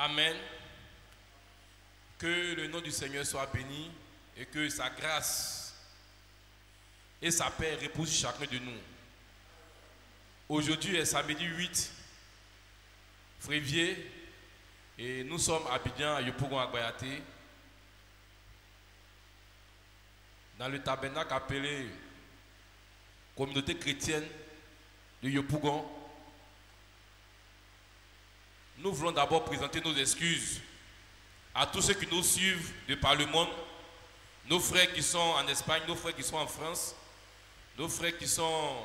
Amen. Que le nom du Seigneur soit béni et que sa grâce et sa paix reposent sur chacun de nous. Aujourd'hui est samedi 8 février et nous sommes à Abidjan, à Yopougon, à Guayaté, dans le tabernacle appelé Communauté chrétienne de Yopougon. Nous voulons d'abord présenter nos excuses à tous ceux qui nous suivent de par le monde, nos frères qui sont en Espagne, nos frères qui sont en France, nos frères qui sont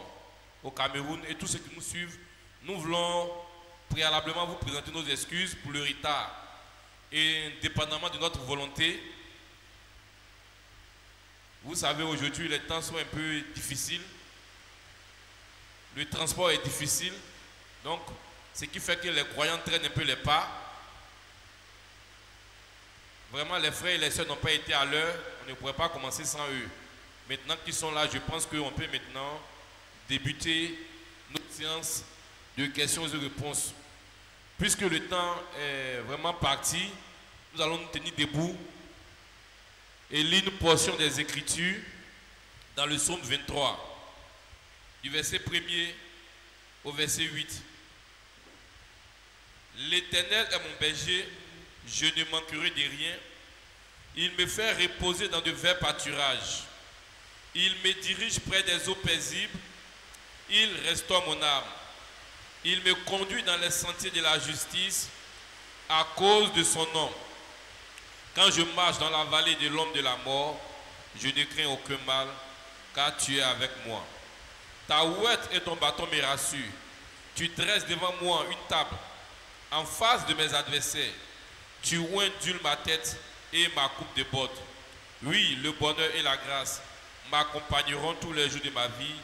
au Cameroun et tous ceux qui nous suivent. Nous voulons préalablement vous présenter nos excuses pour le retard et indépendamment de notre volonté. Vous savez, aujourd'hui les temps sont un peu difficiles, le transport est difficile, donc ce qui fait que les croyants traînent un peu les pas. Vraiment, les frères et les sœurs n'ont pas été à l'heure, on ne pourrait pas commencer sans eux. Maintenant qu'ils sont là, je pense qu'on peut maintenant débuter notre séance de questions et réponses. Puisque le temps est vraiment parti, nous allons nous tenir debout et lire une portion des Écritures dans le psaume 23, du verset 1er au verset 8. L'Éternel est mon berger, je ne manquerai de rien. Il me fait reposer dans de verts pâturages. Il me dirige près des eaux paisibles. Il restaure mon âme. Il me conduit dans les sentiers de la justice à cause de son nom. Quand je marche dans la vallée de l'ombre de la mort, je ne crains aucun mal, car tu es avec moi. Ta ouette et ton bâton me rassurent. Tu dresses devant moi une table en face de mes adversaires. Tu ondules ma tête et ma coupe déborde. Oui, le bonheur et la grâce m'accompagneront tous les jours de ma vie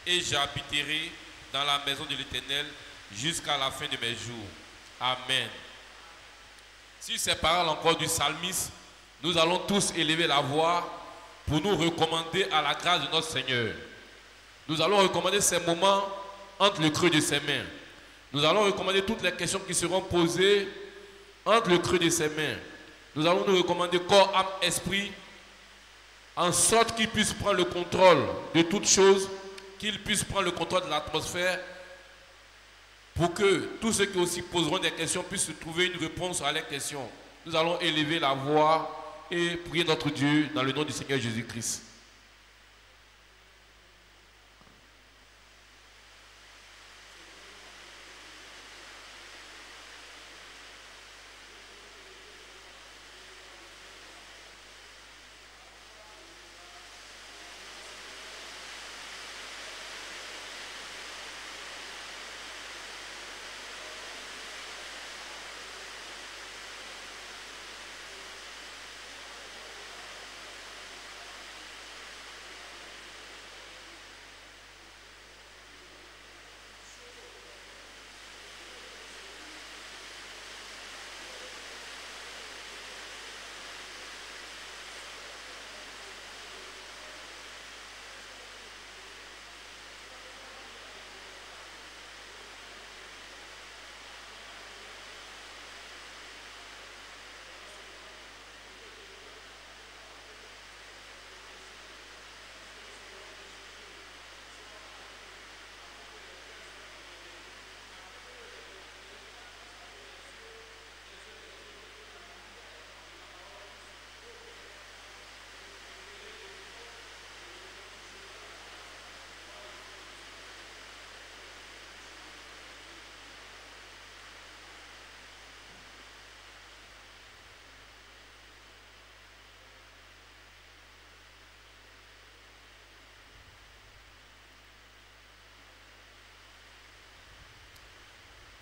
et j'habiterai dans la maison de l'Éternel jusqu'à la fin de mes jours. Amen. Sur ces paroles encore du psalmiste, nous allons tous élever la voix pour nous recommander à la grâce de notre Seigneur. Nous allons recommander ces moments entre le creux de ses mains. Nous allons recommander toutes les questions qui seront posées entre le creux de ses mains. Nous allons nous recommander corps, âme, esprit, en sorte qu'il puisse prendre le contrôle de toutes choses, qu'il puisse prendre le contrôle de l'atmosphère, pour que tous ceux qui aussi poseront des questions puissent trouver une réponse à leurs questions. Nous allons élever la voix et prier notre Dieu dans le nom du Seigneur Jésus-Christ.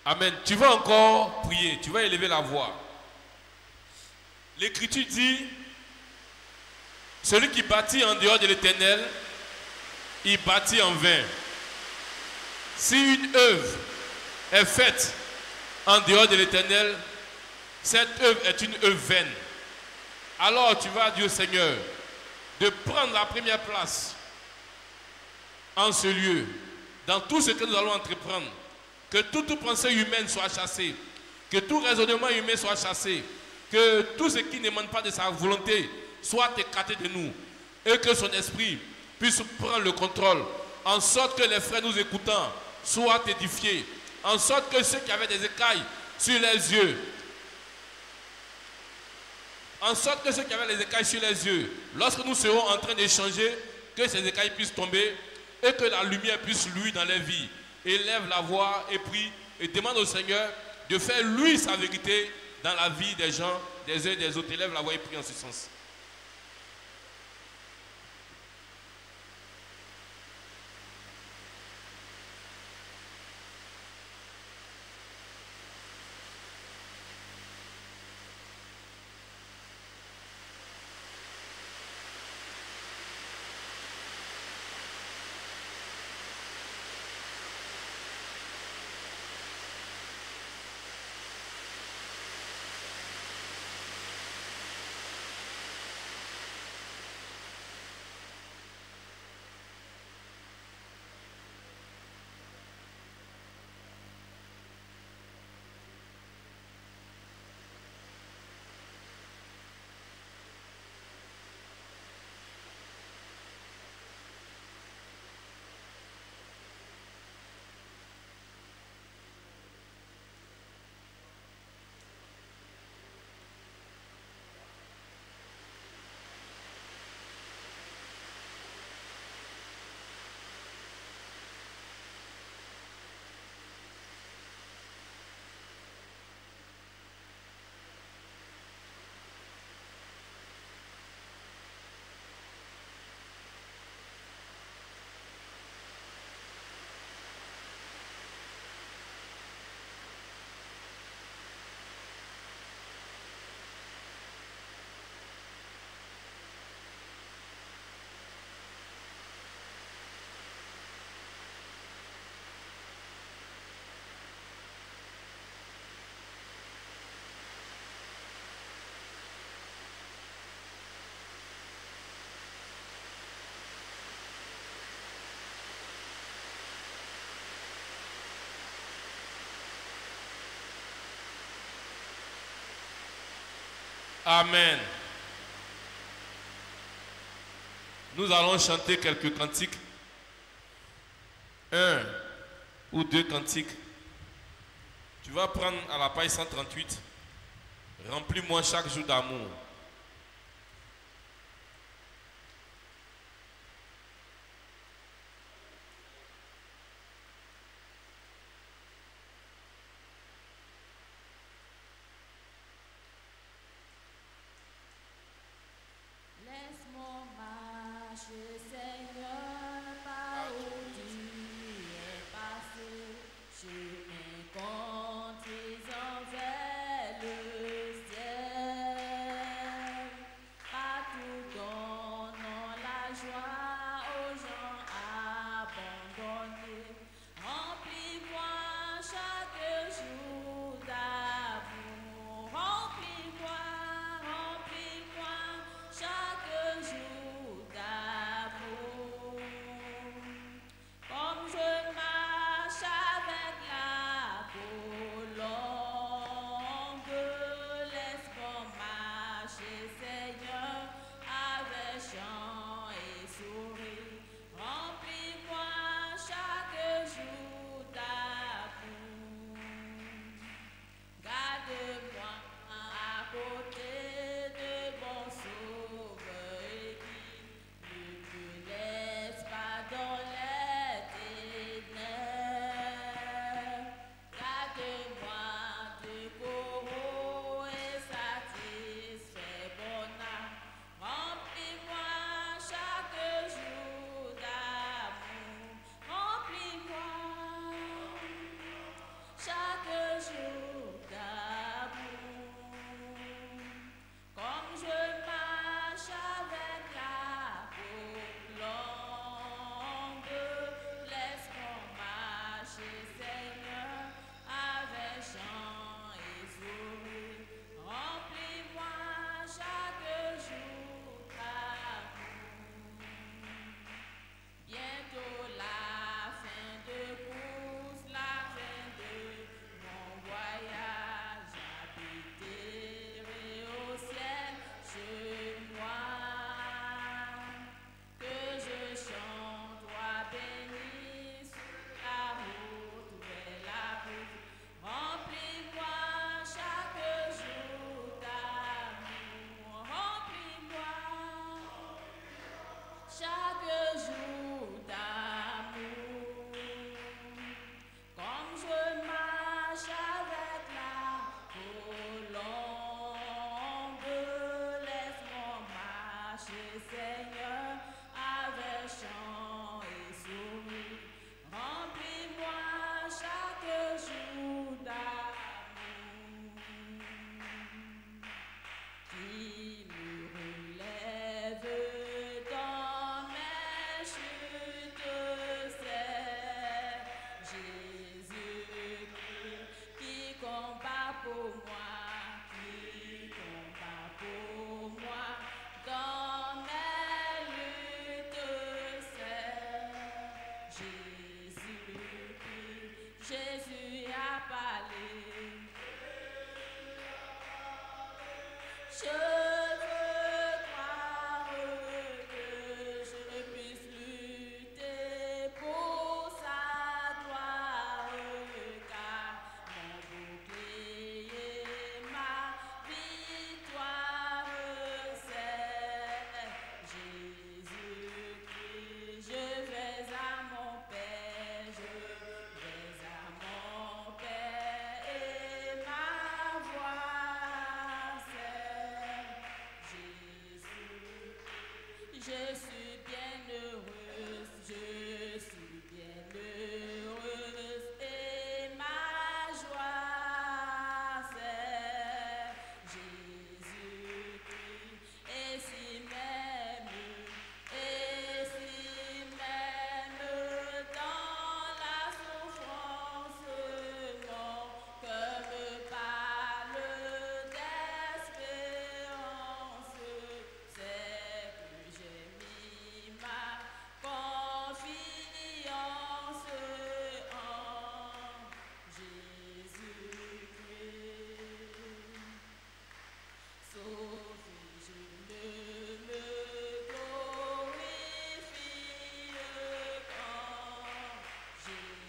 Amen. Tu vas encore prier, tu vas élever la voix. L'Écriture dit, celui qui bâtit en dehors de l'Éternel, il bâtit en vain. Si une œuvre est faite en dehors de l'Éternel, cette œuvre est une œuvre vaine. Alors tu vas dire au Seigneur de prendre la première place en ce lieu, dans tout ce que nous allons entreprendre. Que toute pensée humaine soit chassée. Que tout raisonnement humain soit chassé. Que tout ce qui n'émane pas de sa volonté soit écarté de nous. Et que son esprit puisse prendre le contrôle. En sorte que les frères nous écoutant soient édifiés. En sorte que ceux qui avaient des écailles sur les yeux, lorsque nous serons en train d'échanger, que ces écailles puissent tomber et que la lumière puisse luire dans les vies. Élève la voix et prie et demande au Seigneur de faire luire sa vérité dans la vie des gens, des uns et des autres. Élève la voix et prie en ce sens. Amen. Nous allons chanter quelques cantiques. 1 ou 2 cantiques. Tu vas prendre à la page 138. Remplis-moi chaque jour d'amour. Seigneur, avec chant et sourire. Seigneur, avec chant et sourire. Remplis-moi chaque jour d'amour qui me relève dans mes chutes. C'est Jésus qui combat pour moi, qui combat pour moi dans mes luttes. C'est Jésus a parlé. Je veux croire que je puisse lutter pour sa gloire, car mon bouclier, ma victoire, c'est Jésus-Christ. Je vais à mon Père, je vais à mon Père, et ma voix c'est Jésus. Je suis bien heureuse, je suis bien heureuse, et ma joie c'est Jésus-Christ. Et si même dans la souffrance, mon cœur me parle d'espérance, c'est que j'ai mis ma confiance en Jésus-Christ. Sauf que je ne me glorifie qu'en Jésus-Christ,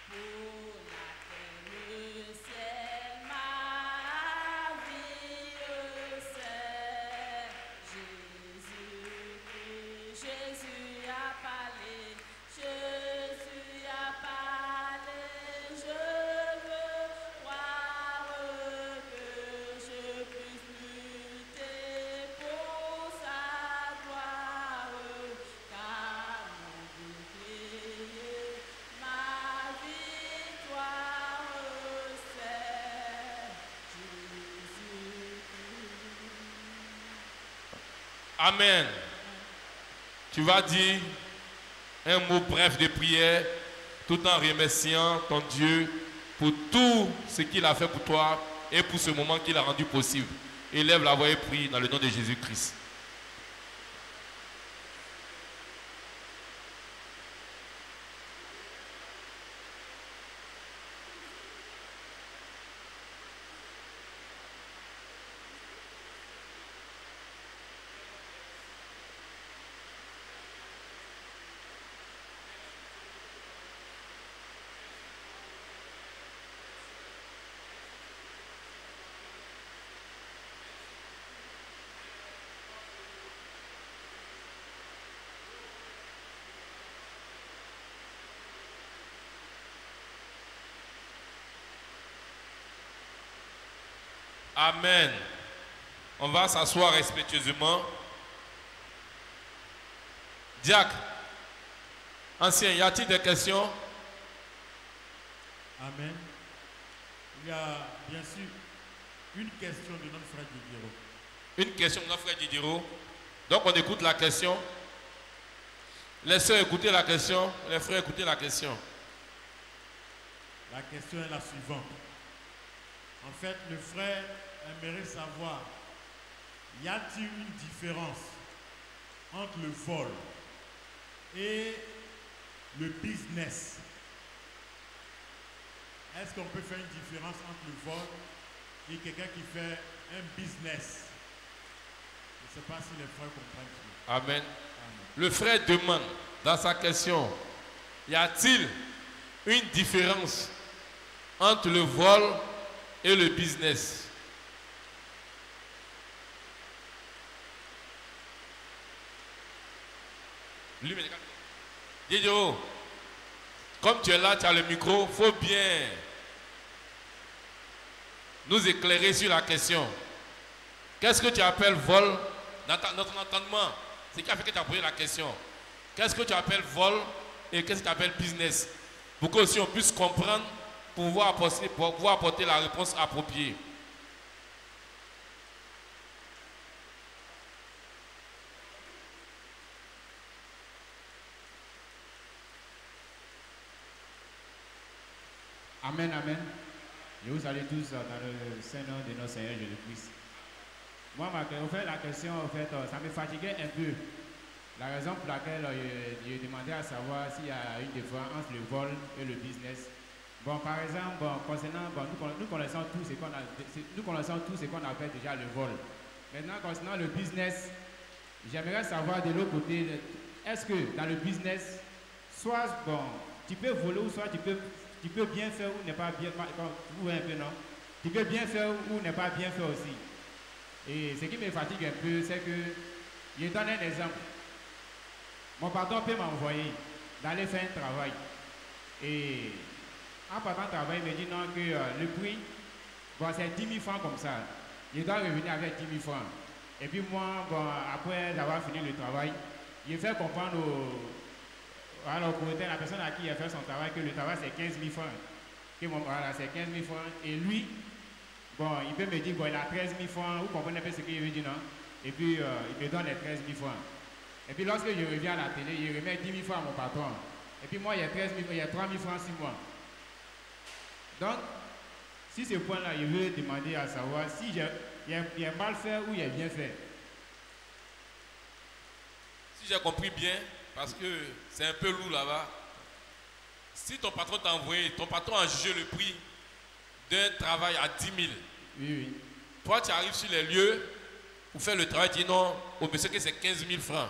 pour laquelle le ciel ma vie c'est Jésus-Christ. Jésus a parlé, Jésus a parlé. Je veux croire que je puisse lutter pour sa gloire, car mon bouclier, ma victoire, c'est Jésus-Christ. Amen. Tu vas dire un mot bref de prière tout en remerciant ton Dieu pour tout ce qu'il a fait pour toi et pour ce moment qu'il a rendu possible. Élève la voix et prie dans le nom de Jésus-Christ. Amen. On va s'asseoir respectueusement. Diacre, ancien, y a-t-il des questions? Amen. Il y a bien sûr une question de notre frère Didiero. Une question de notre frère Didiero. Donc on écoute la question. Les sœurs écoutez la question. Les frères écoutez la question. La question est la suivante. En fait, le frère aimerait savoir, y a-t-il une différence entre le vol et le business? Est-ce qu'on peut faire une différence entre le vol et quelqu'un qui fait un business? Je ne sais pas si les frères comprennent. Amen. Amen. Le frère demande dans sa question, y a-t-il une différence entre le vol et le business? Didio, comme tu es là, tu as le micro, il faut bien nous éclairer sur la question. Qu'est-ce que tu appelles vol dans ton entendement? C'est ce qui a fait que tu as posé la question. Qu'est-ce que tu appelles vol et qu'est-ce que tu appelles business? Pour que aussi on puisse comprendre, pour pouvoir apporter la réponse appropriée. Amen, amen. Je vous salue tous dans le Saint-Nom de notre Seigneur Jésus-Christ. Moi, la question, ça me fatiguait un peu. La raison pour laquelle j'ai demandé à savoir s'il y a une différence entre le vol et le business. Bon, par exemple, concernant, nous connaissons tous ce qu'on appelle déjà le vol. Maintenant, concernant le business, j'aimerais savoir de l'autre côté, est-ce que dans le business, soit tu peux voler ou soit tu peux bien faire ou ne pas bien faire, ou un peu non. Tu peux bien faire ou ne pas bien faire aussi. Et ce qui me fatigue un peu, c'est que, je donne un exemple. Mon patron peut m'envoyer d'aller faire un travail. Et en partant travail, il me dit non, que le prix, c'est 10 000 francs comme ça. Je dois revenir avec 10 000 francs. Et puis moi, après avoir fini le travail, je fais comprendre à la personne à qui il a fait son travail que le travail c'est 15 000 francs. C'est 15 000 francs. Et lui, il peut me dire il a 13 000 francs. Vous comprenez un peu ce qu'il veut dire, non? Et puis il me donne les 13 000 francs. Et puis lorsque je reviens à la télé, il remet 10 000 francs à mon patron. Et puis moi, il y a 3 000 francs sur moi. Donc, si ce point-là, je veux demander à savoir si il y a mal fait ou il y a bien fait. Si j'ai compris bien, parce que c'est un peu lourd là-bas. Si ton patron t'a envoyé, ton patron a jugé le prix d'un travail à 10 000. Oui. Toi, tu arrives sur les lieux pour faire le travail, tu dis non, au monsieur que c'est 15 000 francs.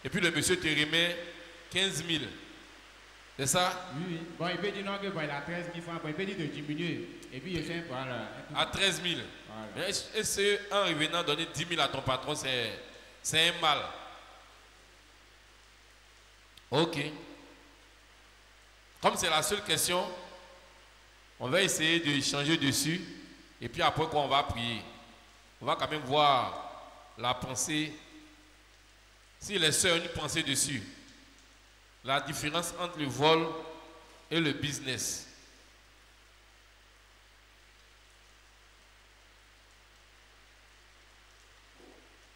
Et puis le monsieur te remet 15 000. C'est ça? Oui. Il peut dire non, que il a 13 000 francs. Il peut dire de diminuer. Et puis il fait à 13 000. Voilà. Et c'est en revenant donner 10 000 à ton patron, c'est un mal. Ok. Comme c'est la seule question, on va essayer de changer dessus. Et puis après quoi, on va prier. On va quand même voir la pensée. Si les sœurs ont une pensée dessus. La différence entre le vol et le business.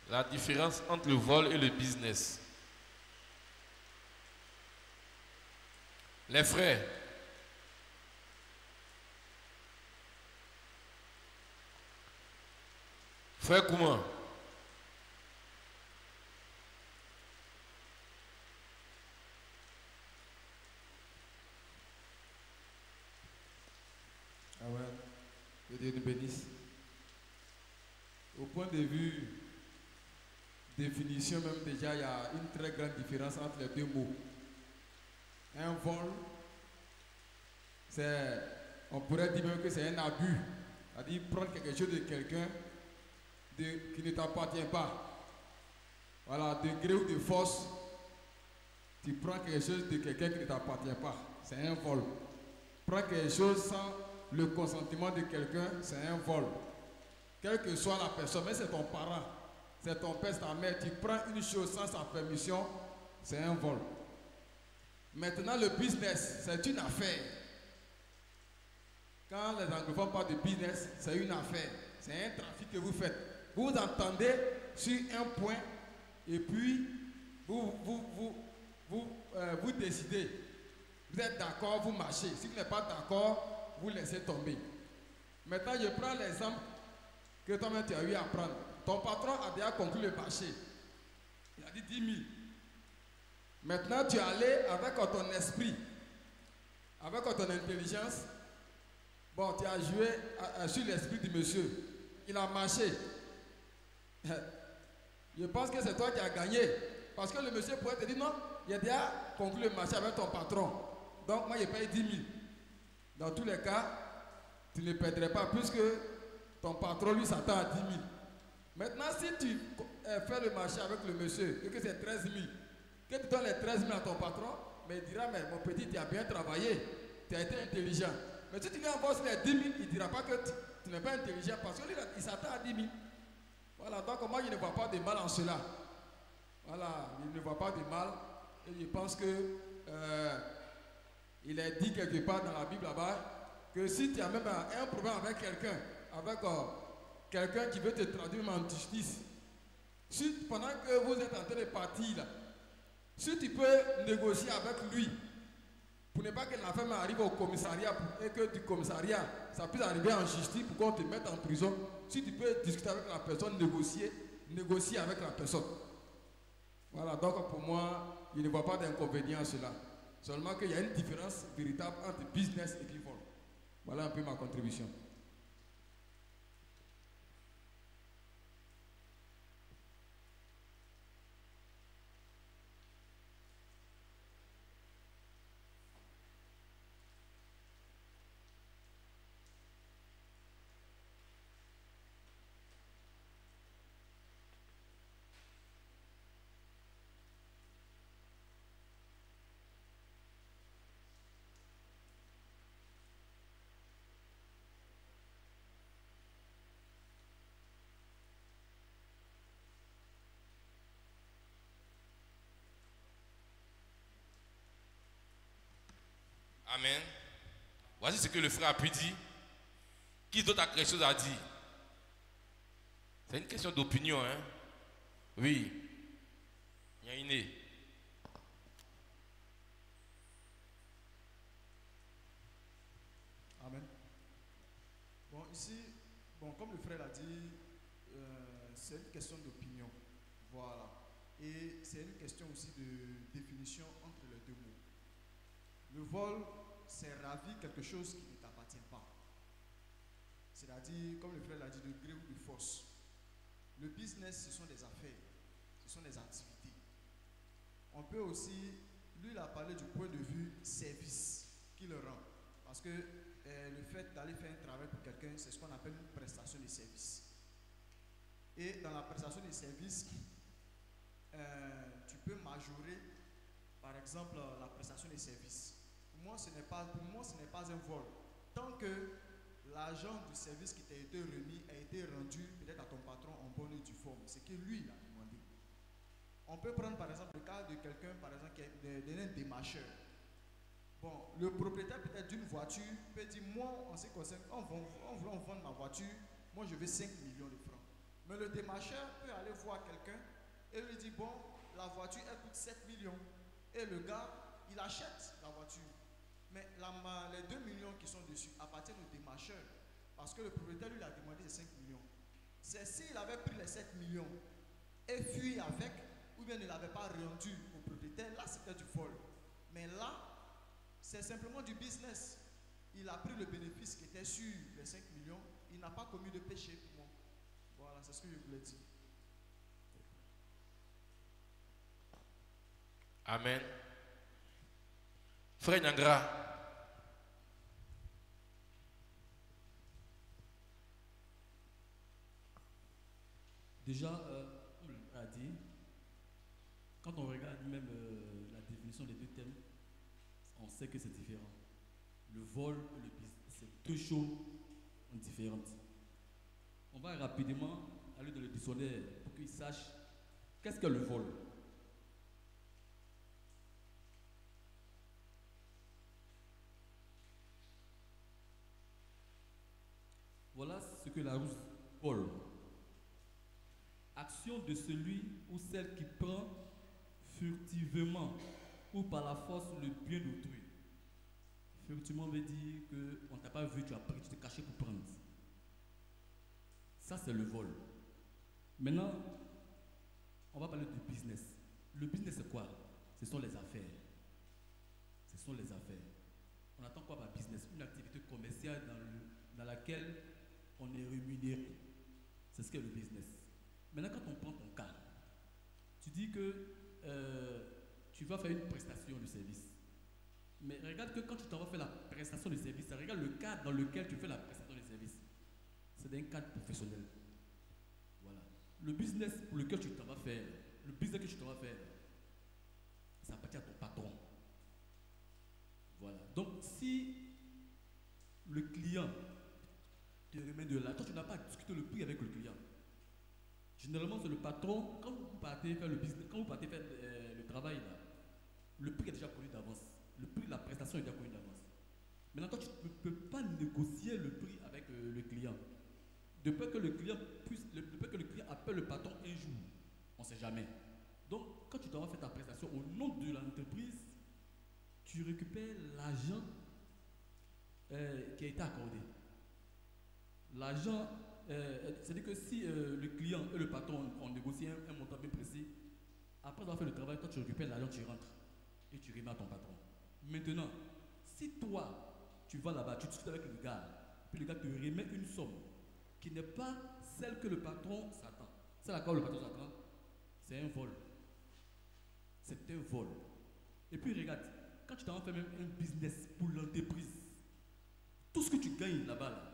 La différence entre le vol et le business. Les frères, frère comment? Ah ouais, que Dieu nous bénisse. Au point de vue définition même déjà, il y a une très grande différence entre les deux mots. Un vol, on pourrait dire même que c'est un abus. C'est-à-dire prendre quelque chose de quelqu'un qui ne t'appartient pas. Voilà, de gré ou de force, tu prends quelque chose de quelqu'un qui ne t'appartient pas. C'est un vol. Prends quelque chose sans le consentement de quelqu'un, c'est un vol. Quelle que soit la personne, mais c'est ton parent, c'est ton père, c'est ta mère, tu prends une chose sans sa permission, c'est un vol. Maintenant, le business, c'est une affaire. Quand les anglophones parlent de business, c'est une affaire. C'est un trafic que vous faites. Vous entendez sur un point et puis vous décidez. Vous êtes d'accord, vous marchez. Si vous n'êtes pas d'accord, vous laissez tomber. Maintenant, je prends l'exemple que toi-même tu as eu à prendre. Ton patron a déjà conclu le marché. Il a dit 10 000. Maintenant, tu es allé avec ton esprit, avec ton intelligence. Bon, tu as joué sur l'esprit du monsieur. Il a marché. Je pense que c'est toi qui as gagné. Parce que le monsieur pourrait te dire non, il a déjà conclu le marché avec ton patron. Donc, moi, je paye 10 000. Dans tous les cas, tu ne perdrais pas puisque ton patron, lui, s'attend à 10 000. Maintenant, si tu fais le marché avec le monsieur et que c'est 13 000, que tu donnes les 13 000 à ton patron, mais il dira, mais mon petit, tu as bien travaillé, tu as été intelligent. Mais si tu viens voir sur les 10 000, il ne dira pas que tu n'es pas intelligent parce que lui, il s'attend à 10 000. Voilà, donc moi je ne vois pas de mal en cela. Voilà, je ne vois pas de mal. Et je pense que il est dit quelque part dans la Bible là-bas que si tu as même un problème avec quelqu'un, avec quelqu'un qui veut te traduire en justice, si pendant que vous êtes en train de partir là, si tu peux négocier avec lui pour ne pas que l'affaire arrive au commissariat et que du commissariat ça puisse arriver en justice pour qu'on te mette en prison, si tu peux discuter avec la personne, négocier avec la personne. Voilà, donc pour moi, je ne vois pas d'inconvénient à cela. Seulement qu'il y a une différence véritable entre business et puis vol. Voilà un peu ma contribution. Amen. Voici ce que le frère a pu dire. Qui d'autre a quelque chose à dire? C'est une question d'opinion, hein? Oui. Il y a une idée. Amen. Bon, ici, bon, comme le frère l'a dit, c'est une question d'opinion. Voilà. Et c'est une question aussi de définition entre les deux mots. Le vol, c'est ravir quelque chose qui ne t'appartient pas. C'est-à-dire, comme le frère l'a dit, de gré ou de force. Le business, ce sont des affaires, ce sont des activités. On peut aussi, lui, il a parlé du point de vue service qu'il rend. Parce que le fait d'aller faire un travail pour quelqu'un, c'est ce qu'on appelle une prestation de service. Et dans la prestation de service, tu peux majorer, par exemple, la prestation de service. Pour moi, ce n'est pas un vol. Tant que l'argent du service qui t'a été remis a été rendu peut-être à ton patron en bonne et due forme, c'est que lui il a demandé. On peut prendre par exemple le cas de quelqu'un par exemple qui est un démarcheur. Bon, le propriétaire peut-être d'une voiture peut dire moi en ce qui concerne, on veut vendre ma voiture, moi je veux 5 millions de francs. Mais le démarcheur peut aller voir quelqu'un et lui dire bon, la voiture elle coûte 7 millions. Et le gars, il achète la voiture. Mais les 2 millions qui sont dessus appartiennent au démarcheur. Parce que le propriétaire lui a demandé les 5 millions. C'est s'il avait pris les 7 millions et fui avec, ou bien ne l'avait pas rendu au propriétaire, là c'était du vol. Mais là, c'est simplement du business. Il a pris le bénéfice qui était sur les 5 millions. Il n'a pas commis de péché pour moi. Voilà, c'est ce que je voulais dire. Amen. Frère Nyangra. Déjà, on l'a dit, quand on regarde même la définition des deux thèmes, on sait que c'est différent. Le vol et le business, c'est deux choses différentes. On va rapidement aller dans le dictionnaire pour qu'ils sachent qu'est-ce que le vol. Voilà ce que la Larousse vole. Action de celui ou celle qui prend furtivement ou par la force le bien d'autrui. Furtivement veut dire qu'on ne t'a pas vu, tu as pris, tu t'es caché pour prendre. Ça, c'est le vol. Maintenant, on va parler du business. Le business, c'est quoi? Ce sont les affaires. Ce sont les affaires. On attend quoi par business? Une activité commerciale dans laquelle on est rémunéré. C'est ce qu'est le business. Maintenant, quand on prend ton cas, tu dis que tu vas faire une prestation de service. Mais regarde que quand tu t'en vas faire la prestation de service, regarde le cadre dans lequel tu fais la prestation de service. C'est un cadre professionnel. Voilà. Le business pour lequel tu t'en vas faire, le business que tu t'en vas faire, ça appartient à ton patron. Voilà. Donc, si le client te remet de l'argent, toi tu n'as pas à discuter le prix avec le client. Généralement, c'est le patron, quand vous partez faire le business, quand vous partez faire le travail, là, le prix est déjà connu d'avance. Le prix de la prestation est déjà connu d'avance. Maintenant, toi, tu ne peux pas négocier le prix avec le client. De peur que le client appelle le patron un jour, on ne sait jamais. Donc, quand tu dois faire ta prestation au nom de l'entreprise, tu récupères l'argent qui a été accordé. L'argent, c'est-à-dire que si le client et le patron ont négocié un montant bien précis, après avoir fait le travail, toi tu récupères l'argent, tu rentres et tu remets à ton patron. Maintenant, si toi, tu vas là-bas, tu discutes avec le gars, puis le gars te remet une somme qui n'est pas celle que le patron s'attend. C'est laquelle le patron s'attend, c'est un vol. C'est un vol. Et puis regarde, quand tu t'en fais même un business pour l'entreprise, tout ce que tu gagnes là-bas, là,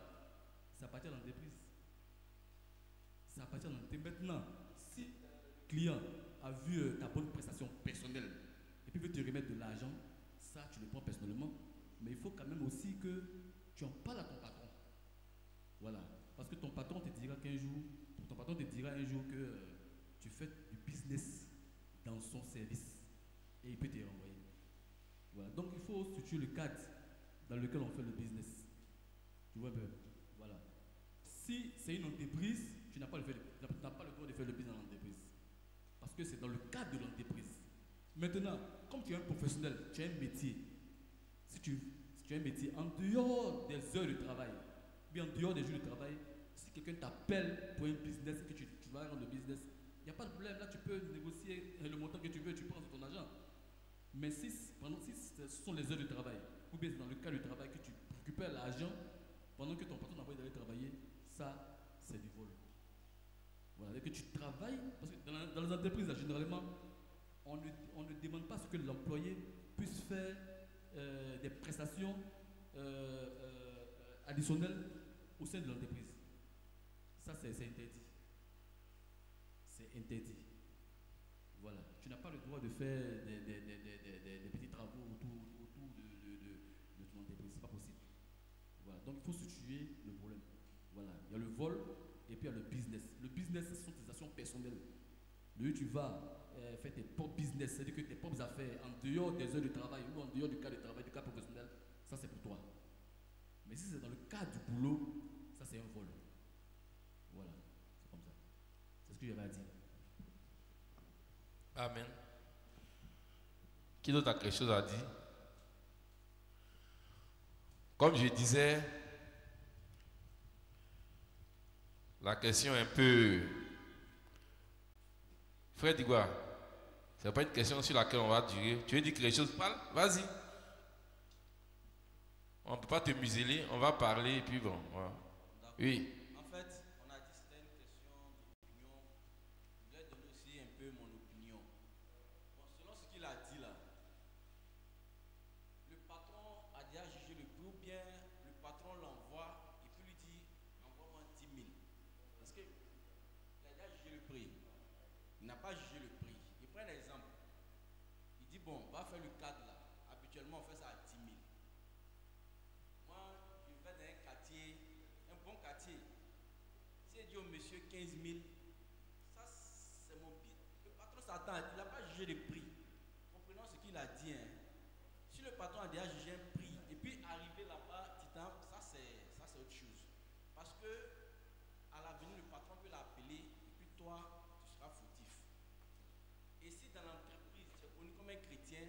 ça appartient à l'entreprise. Ça appartient à l'entreprise. Maintenant, si le client a vu ta bonne prestation personnelle et puis veut te remettre de l'argent, ça tu le prends personnellement. Mais il faut quand même aussi que tu en parles à ton patron. Voilà. Parce que ton patron te dira qu'un jour, que tu fais du business dans son service et il peut te renvoyer. Voilà. Donc il faut structurer le cadre dans lequel on fait le business. Tu vois un peu? Voilà. Si c'est une entreprise, tu n'as pas le droit de faire le business dans l'entreprise. Parce que c'est dans le cadre de l'entreprise. Maintenant, comme tu es un professionnel, tu as un métier. Si tu as un métier en dehors des heures de travail, bien en dehors des jours de travail, si quelqu'un t'appelle pour un business et que tu vas rendre le business, il n'y a pas de problème. Là, tu peux négocier le montant que tu veux, tu prends sur ton argent. Mais si ce sont les heures de travail, ou bien c'est dans le cas du travail que tu récupères l'argent pendant que ton patron n'a pas d'aller travailler, ça, c'est du vol. Voilà, et que tu travailles, parce que dans les entreprises, là, généralement, on ne demande pas ce que l'employé puisse faire des prestations additionnelles au sein de l'entreprise. Ça, c'est interdit. C'est interdit. Voilà. Tu n'as pas le droit de faire des petits travaux autour de ton entreprise. Ce n'est pas possible. Voilà. Donc, il faut situer le problème. Voilà. Il y a le vol et puis il y a le business. Le business, ce sont tes actions personnelles. Tu vas faire tes propres business, c'est-à-dire que tes propres affaires en dehors des heures de travail ou en dehors du cas de travail, du cas professionnel, ça c'est pour toi. Mais si c'est dans le cadre du boulot, ça c'est un vol. Voilà, c'est comme ça. C'est ce que j'avais à dire. Amen. Qui d'autre a quelque chose à dire? Comme je disais, la question est un peu... Frère Digua, ce n'est pas une question sur laquelle on va durer. Tu veux dire quelque chose? Parle, vas-y. On ne peut pas te museler, on va parler et puis bon. Voilà. Oui. En fait, on a dit que c'était une question d'opinion. Je vais donner aussi un peu mon opinion. Bon, selon ce qu'il a dit là, le patron a déjà jugé le prix ou bien le patron l'envoie et puis lui dit envoie-moi 10 000. Parce qu'il a déjà jugé le prix. Il n'a pas jugé le prix. Il prend un exemple. Il dit bon, va faire le cadre là. Habituellement, on fait ça à 10 000. Moi, je vais dans un quartier, un bon quartier. Si je dis au monsieur 15 000, ça c'est mon bien. Le patron s'attend, il n'a pas jugé le prix. Comprenons ce qu'il a dit. Hein. Si le patron a déjà jugé un prix et puis arrivé là-bas, Titan, ça c'est autre chose. Parce que à l'avenir, le patron peut l'appeler et puis toi, tu seras fautif. Et si dans l'entreprise, tu es connu comme un chrétien,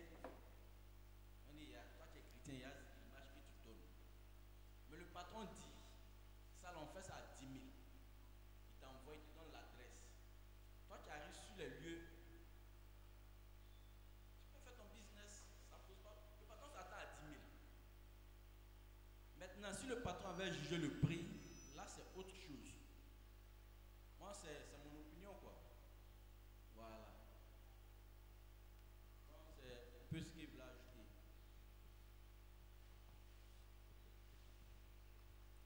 on dit, toi tu es chrétien, il y a l'image que tu donnes. Mais le patron dit, ça l'on fait ça à 10 000. Il t'envoie, il te donne l'adresse. Toi tu arrives sur les lieux, tu peux faire ton business, ça pose pas. Le patron s'attend à 10 000. Maintenant, si le patron avait jugé le prix, là c'est autre chose. Moi c'est mon opinion quoi. Voilà. C'est un peu ce qu'il veut ajouter.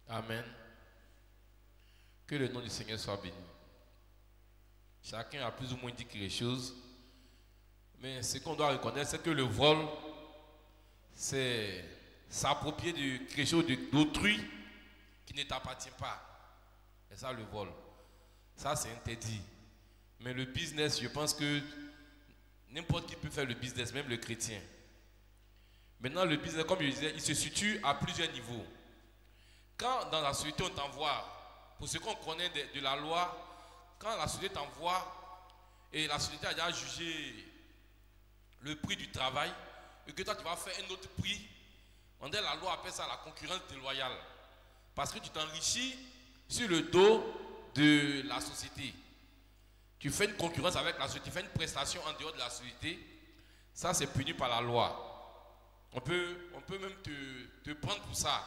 Amen. Que le nom du Seigneur soit béni. Chacun a plus ou moins dit quelque chose. Mais ce qu'on doit reconnaître, c'est que le vol, c'est s'approprier de quelque chose d'autrui qui ne t'appartient pas. C'est ça le vol. Ça, c'est interdit. Mais le business, je pense que n'importe qui peut faire le business, même le chrétien. Maintenant, le business, comme je disais, il se situe à plusieurs niveaux. Quand dans la société on t'envoie, pour ce qu'on connaît de la loi, quand la société t'envoie et la société a déjà jugé le prix du travail et que toi tu vas faire un autre prix, on dit la loi appelle ça la concurrence déloyale. Parce que tu t'enrichis sur le dos de la société. Tu fais une concurrence avec la société, tu fais une prestation en dehors de la société, ça c'est puni par la loi. On peut même te prendre pour ça.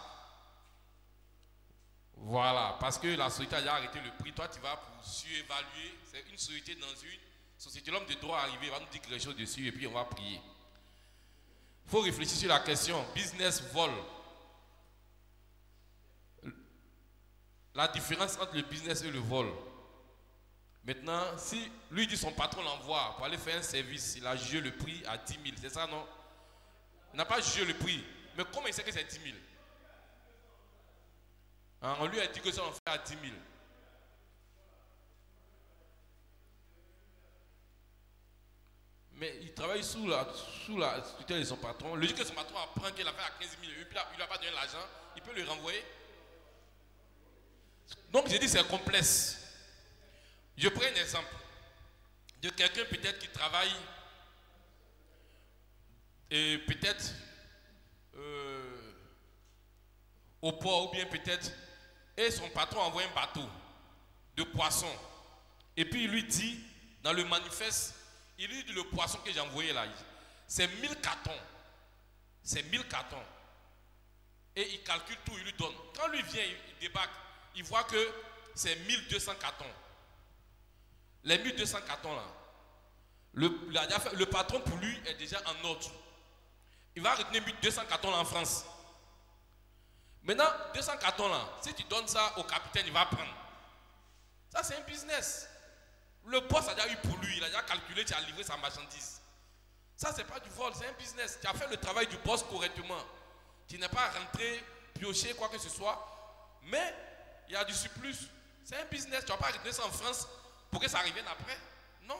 Voilà, parce que la société a déjà arrêté le prix, toi tu vas pour surévaluer. C'est une société dans une société. L'homme de droit arrivé va nous dire quelque chose dessus et puis on va prier. Il faut réfléchir sur la question. Business, vol. La différence entre le business et le vol. Maintenant, si lui dit son patron l'envoie pour aller faire un service, il a jugé le prix à 10 000, c'est ça non? Il n'a pas jugé le prix. Mais comment il sait que c'est 10 000? Hein, on lui a dit que ça on fait à 10 000. Mais il travaille sous la tutelle de son patron. Le jour que son patron apprend qu'il a fait à 15 000, il ne lui a pas donné l'argent, il peut le renvoyer. Donc j'ai dit c'est complexe. Je prends un exemple de quelqu'un peut-être qui travaille et peut-être au port ou bien peut-être et son patron envoie un bateau de poissons et puis il lui dit dans le manifeste, il lui dit le poisson que j'ai envoyé là, c'est 1000 cartons. C'est 1000 cartons. Et il calcule tout, il lui donne. Quand lui vient, il débarque, il voit que c'est 1200 cartons. Les 1200 cartons là, le patron pour lui est déjà en ordre. Il va retenir 1200 cartons là en France. Maintenant, 200 cartons là, si tu donnes ça au capitaine, il va prendre. Ça c'est un business. Le boss a déjà eu pour lui, il a déjà calculé, tu as livré sa marchandise. Ça c'est pas du vol, c'est un business. Tu as fait le travail du boss correctement. Tu n'es pas rentré, pioché, quoi que ce soit. Mais il y a du surplus. C'est un business. Tu ne vas pas retenir ça en France pour que ça revienne après. Non.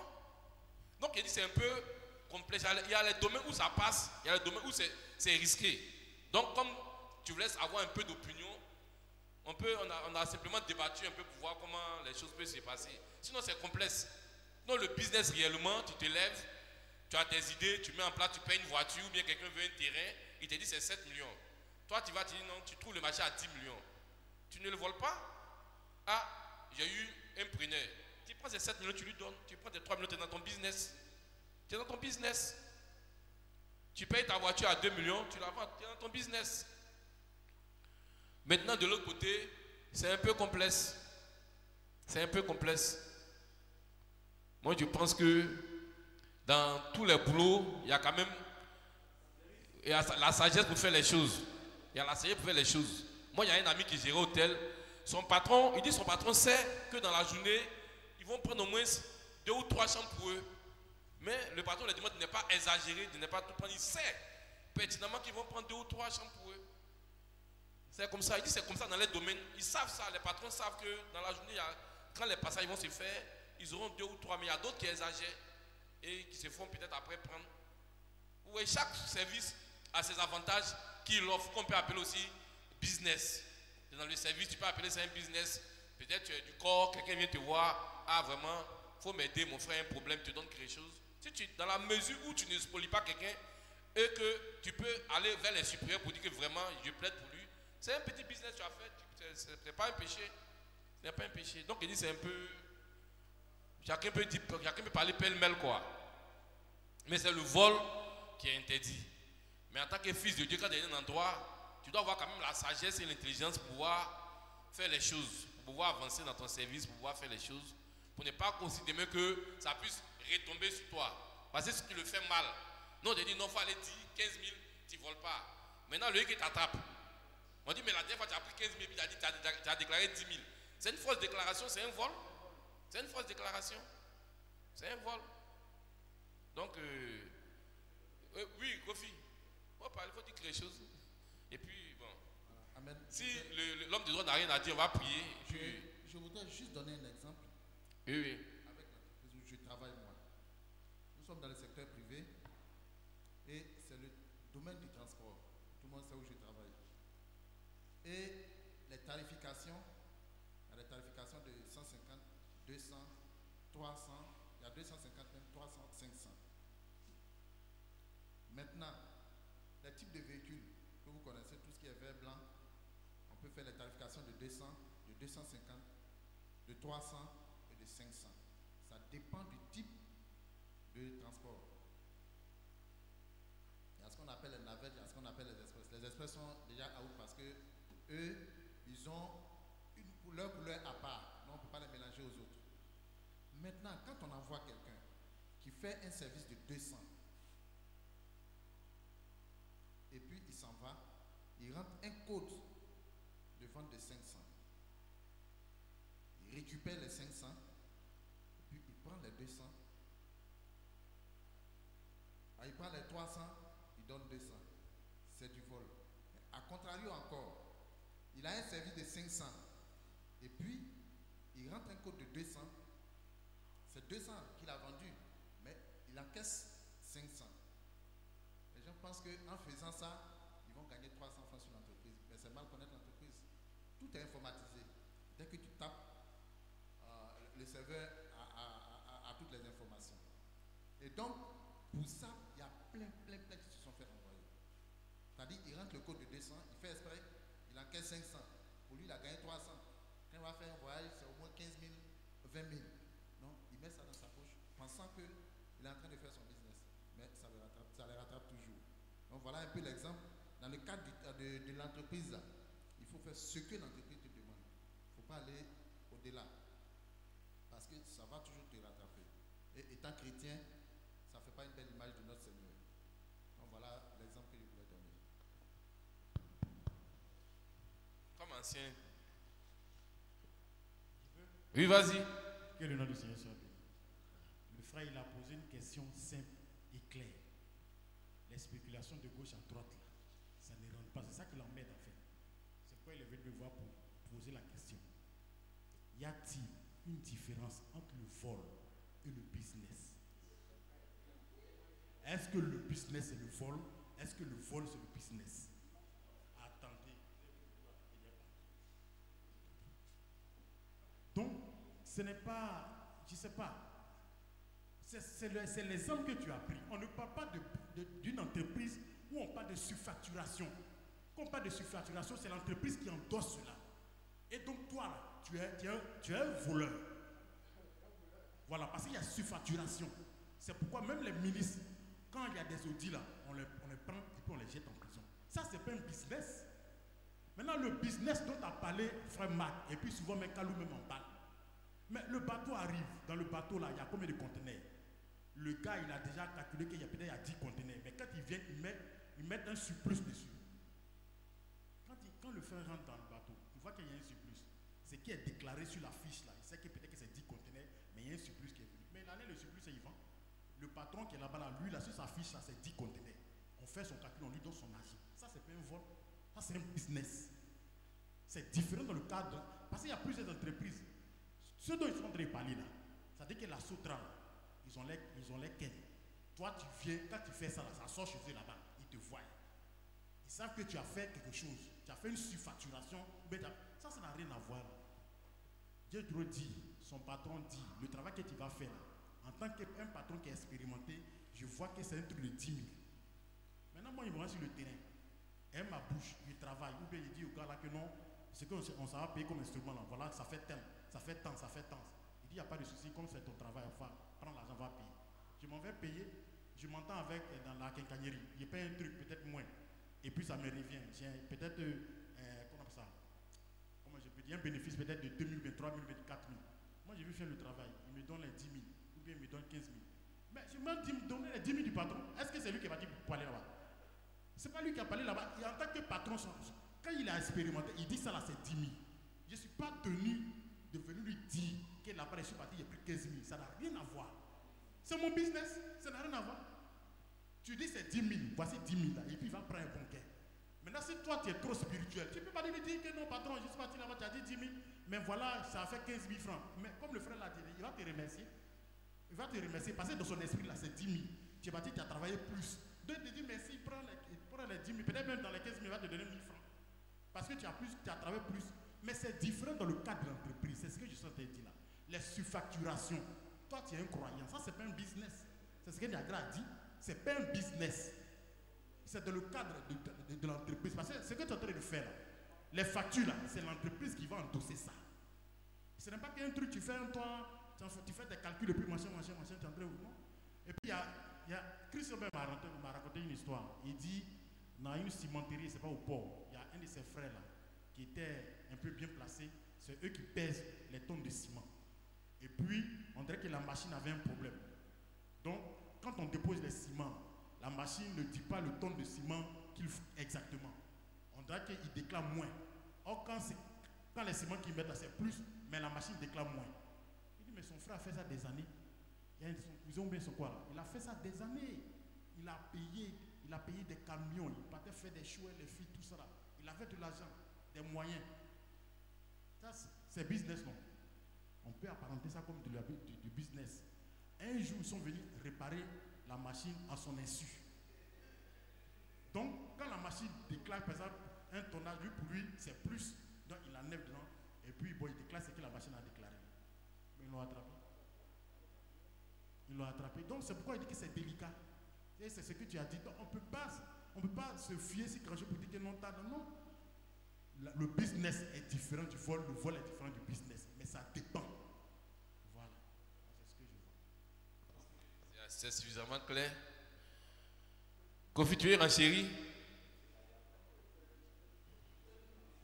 Donc il dit c'est un peu complexe. Il y a les domaines où ça passe, il y a les domaines où c'est risqué. Donc comme tu voulais avoir un peu d'opinion, on a simplement débattu un peu pour voir comment les choses peuvent se passer. Sinon c'est complexe. Donc le business réellement, tu te lèves, tu as des idées, tu mets en place, tu payes une voiture ou bien quelqu'un veut un terrain, il te dit c'est 7 millions. Toi tu vas te dire non, tu trouves le marché à 10 millions. Tu ne le voles pas. Ah, j'ai eu un preneur. Tu prends ces 7 millions, tu lui donnes. Tu prends tes 3 millions, tu es dans ton business. Tu es dans ton business. Tu payes ta voiture à 2 millions, tu la vends, tu es dans ton business. Maintenant, de l'autre côté, c'est un peu complexe. C'est un peu complexe. Moi, je pense que dans tous les boulots, il y a quand même la sagesse pour faire les choses. Il y a la sagesse pour faire les choses. Moi, il y a un ami qui gérait hôtel. Son patron, il dit son patron sait que dans la journée, ils vont prendre au moins 2 ou 3 chambres pour eux. Mais le patron leur demande de ne pas exagérer, de ne pas tout prendre. Il sait pertinemment qu'ils vont prendre 2 ou 3 chambres pour eux. C'est comme ça. Il dit c'est comme ça dans les domaines. Ils savent ça. Les patrons savent que dans la journée, quand les passages vont se faire, ils auront 2 ou 3. Mais il y a d'autres qui exagèrent et qui se font peut-être après prendre. Oui, chaque service a ses avantages qu'il offre, qu'on peut appeler aussi business. Dans le service, tu peux appeler ça un business. Peut-être tu es du corps, quelqu'un vient te voir. Ah, vraiment, il faut m'aider, mon frère a un problème, tu donnes quelque chose. Si tu, dans la mesure où tu ne spoilies pas quelqu'un et que tu peux aller vers les supérieurs pour dire que vraiment, je plaide pour lui, c'est un petit business que tu as fait. Ce n'est pas un péché. Ce n'est pas un péché. Donc, il dit c'est un peu. Chacun peut parler pêle-mêle, quoi. Mais c'est le vol qui est interdit. Mais en tant que fils de Dieu, quand tu es dans un endroit, tu dois avoir quand même la sagesse et l'intelligence pour pouvoir faire les choses, pour pouvoir avancer dans ton service, pour pouvoir faire les choses, pour ne pas considérer que ça puisse retomber sur toi. Parce que si tu le fais mal, non, on te dit non, il faut aller dire 15 000, tu ne voles pas. Maintenant, lui qui t'attrape, on dit, mais la dernière fois tu as pris 15 000, puis tu as déclaré 10 000. C'est une fausse déclaration, c'est un vol. C'est une fausse déclaration. C'est un vol. Donc, oui, Kofi, il faut dire quelque chose. Et puis, bon, Amen. Si l'homme de droit n'a rien à dire, on va prier. Je voudrais juste donner un exemple. Oui, oui. Avec l'entreprise où c'est où je travaille. Et les tarifications, il y a des tarifications de 150, 200, 300, il y a 250 même, 300, 500. Maintenant, les types de véhicules que vous connaissez, tout ce qui est vert, blanc, on peut faire les tarifications de 200, de 250, de 300 et de 500. Ça dépend du type de transport. Il y a ce qu'on appelle les navettes, il y a ce qu'on appelle les express. Les express sont déjà out parce que eux, ils ont leur couleur à part. Non, on ne peut pas les mélanger aux autres. Maintenant, quand on envoie quelqu'un qui fait un service de 200 et puis il s'en va, il rentre un code de vente de 500. Il récupère les 500 et puis il prend les 200. Ah, il prend les 300, il donne 200. C'est du vol. A contrario encore, il a un service de 500 et puis il rentre un code de 200. C'est 200 qu'il a vendu, mais il encaisse 500. Les gens pensent qu'en faisant ça, ils vont gagner 300 francs sur l'entreprise. Mais c'est mal connaître l'entreprise. Tout est informatisé. Dès que tu tapes, le serveur a toutes les informations. Et donc, pour ça, il y a plein qui se sont fait envoyer. C'est-à-dire, il rentre le code de 200, il fait exprès, il encaisse 500. Pour lui, il a gagné 300. Quand il va faire un voyage, c'est au moins 15 000, 20 000. Non, il met ça dans sa poche, pensant qu'il est en train de faire son business. Mais ça les rattrape toujours. Donc voilà un peu l'exemple. Dans le cadre de l'entreprise, il faut faire ce que l'entreprise te demande. Il ne faut pas aller au-delà. Parce que ça va toujours te rattraper. Et étant chrétien, ça ne fait pas une belle image de notre Seigneur. Donc voilà l'exemple que je voulais donner. Comme ancien. Oui, vas-y. Que le nom du Seigneur soit béni. Le frère, il a posé une question simple et claire. Les spéculations de gauche à droite, là, ça ne rentre pas. C'est ça qui l'emmène en fait. C'est pourquoi il est venu me voir pour poser la question. Y a-t-il une différence entre le vol et le business? Est-ce que le business c'est le vol? Est-ce que le vol c'est le business? Attendez. Donc, ce n'est pas, je ne sais pas, c'est l'exemple que tu as pris. On ne parle pas d'une entreprise où on parle de surfacturation. Quand on parle de surfacturation, c'est l'entreprise qui endosse cela. Et donc toi, là, tu es un voleur. Voilà, parce qu'il y a surfacturation. C'est pourquoi même les ministres, quand il y a des audits là, on les prend et puis on les jette en prison. Ça, c'est pas un business. Maintenant, le business dont a parlé frère Marc, et puis souvent même Kalou même en parle. Mais le bateau arrive. Dans le bateau là, il y a combien de conteneurs? Le gars, il a déjà calculé qu'il y a peut-être 10 conteneurs. Mais quand il vient, il met un surplus dessus. Quand le frère rentre dans le bateau, il voit qu'il y a un surplus. Ce qui est déclaré sur la fiche là, il sait que peut-être que c'est 10 conteneurs, mais il y a un surplus qui est venu. Mais l'année, le surplus, c'est il vend. Le patron qui est là-bas, là, lui, là, sur sa fiche là, c'est 10 conteneurs. On fait son calcul, on lui donne son argent. Ça, c'est pas un vol. Ça, c'est un business. C'est différent dans le cadre. Parce qu'il y a plusieurs entreprises. Ceux dont ils sont en train de parler là, ça veut dire que la Sotra, ils ont les quais. Toi, tu viens, quand tu fais ça, là, ça sort chez eux là-bas, ils te voient. Ils savent que tu as fait quelque chose, tu as fait une surfacturation, mais ça n'a rien à voir. Dieu te dit, son patron dit, le travail que tu vas faire là, en tant qu'un patron qui est expérimenté, je vois que c'est un truc de 10 000. Maintenant, moi, il me rend sur le terrain. Et ma bouche, il travaille. Ou bien il dit au gars là que non, c'est qu'on s'en va payer comme instrument là. Voilà, ça fait tel, ça fait tant, ça fait tant. Il dit, il n'y a pas de souci, comme c'est ton travail, enfin, prends l'argent, va payer. Je m'en vais payer, je m'entends avec dans la quincaillerie. Je paye un truc, peut-être moins. Et puis ça me revient. J'ai peut-être, comment ça? Comment je peux dire, un bénéfice peut-être de 2 000, 3 000, 4 000. Moi, je vais faire le travail. Il me donne les 10 000, ou bien il me donne 15 000. Mais je me donne les 10 000 du patron. Est-ce que c'est lui qui va dire pour aller là-bas? C'est pas lui qui a parlé là-bas. Et en tant que patron, quand il a expérimenté, il dit ça là, c'est 10 000. Je ne suis pas tenu de venir lui dire que là-bas, je suis parti, j'ai pris 15 000. Ça n'a rien à voir. C'est mon business, ça n'a rien à voir. Tu dis c'est 10 000, voici 10 000 là, et puis il va prendre un bon gain. Maintenant, si toi tu es trop spirituel, tu ne peux pas lui dire que non, patron, je suis parti là-bas, tu as dit 10 000, mais voilà, ça a fait 15 000 francs. Mais comme le frère l'a dit, il va te remercier. Il va te remercier parce que dans son esprit là, c'est 10 000. Tu es parti, tu as travaillé plus. D'autres te disent, mais s'il prend les 10 000, peut-être même dans les 15 000, il va te donner 1000 francs. Parce que tu as travaillé plus. Mais c'est différent dans le cadre de l'entreprise. C'est ce que je suis en train de dire là. Les surfacturations. Toi, tu es un croyant. Ça, c'est pas un business. C'est ce que Niagara a dit. C'est pas un business. C'est dans le cadre de l'entreprise. Parce que ce que tu es en train de faire là, les factures là, c'est l'entreprise qui va endosser ça. Ce n'est pas qu'un truc, tu fais un toit, tu fais des calculs et puis machin, tu es en train de. Non. Et puis il y a Chris Robert m'a raconté une histoire. Il dit, dans une cimenterie, c'est pas au port, il y a un de ses frères là, qui était un peu bien placé, c'est eux qui pèsent les tonnes de ciment. Et puis, on dirait que la machine avait un problème. Donc, quand on dépose les ciments, la machine ne dit pas le tonne de ciment qu'il faut exactement. On dirait qu'il déclare moins. Or, quand les ciments qu'ils mettent là, c'est plus, mais la machine déclare moins. Il dit, mais son frère a fait ça des années. Il y a son cousin, bien son quoi là. Il a fait ça des années. Il a payé des camions. Il partait faire des chouettes, les filles, tout ça là. Il avait de l'argent, des moyens. Ça, c'est business, non? On peut apparenter ça comme du business. Un jour, ils sont venus réparer la machine à son insu. Donc, quand la machine déclare, par exemple, un tonnage, lui, pour lui, c'est plus. Donc, il enlève dedans. Et puis, bon, il déclare ce que la machine a déclaré. Mais ils l'ont attrapé. Ils l'ont attrapé. Donc, c'est pourquoi il dit que c'est délicat. Et c'est ce que tu as dit. Donc, on ne peut pas se fier si quand je peux dire que non, non. Le business est différent du vol. Le vol est différent du business. Mais ça dépend. Voilà. C'est ce que je vois. C'est suffisamment clair. Kofi, tu es en chérie?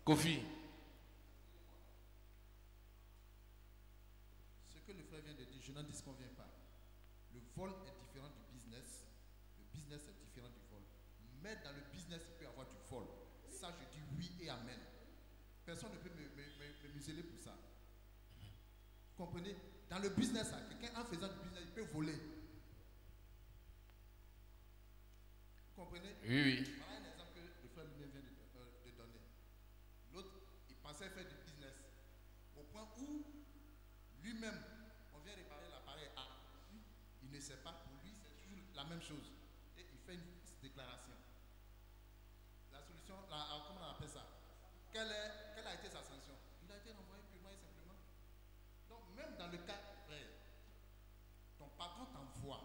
Kofi. Ce que le frère vient de dire, je n'en disconviens pas. Le vol est différent du business. Le business est différent du vol. Mais dans le business, il peut y avoir du vol. Ça, je dis oui et amen. Personne ne peut me museler pour ça. Vous comprenez? Dans le business, quelqu'un en faisant du business, il peut voler. Vous comprenez? Oui, oui. Voilà un exemple que le frère lui-même vient de donner. L'autre, il pensait faire du business. Au point où lui-même, on vient réparer l'appareil A. Il ne sait pas, pour lui, c'est toujours la même chose. Et il fait une déclaration. La solution, comment on appelle ça? Quelle a été sa sanction? Il a été renvoyé purement et simplement. Donc, même dans le cas vrai, ton patron t'envoie.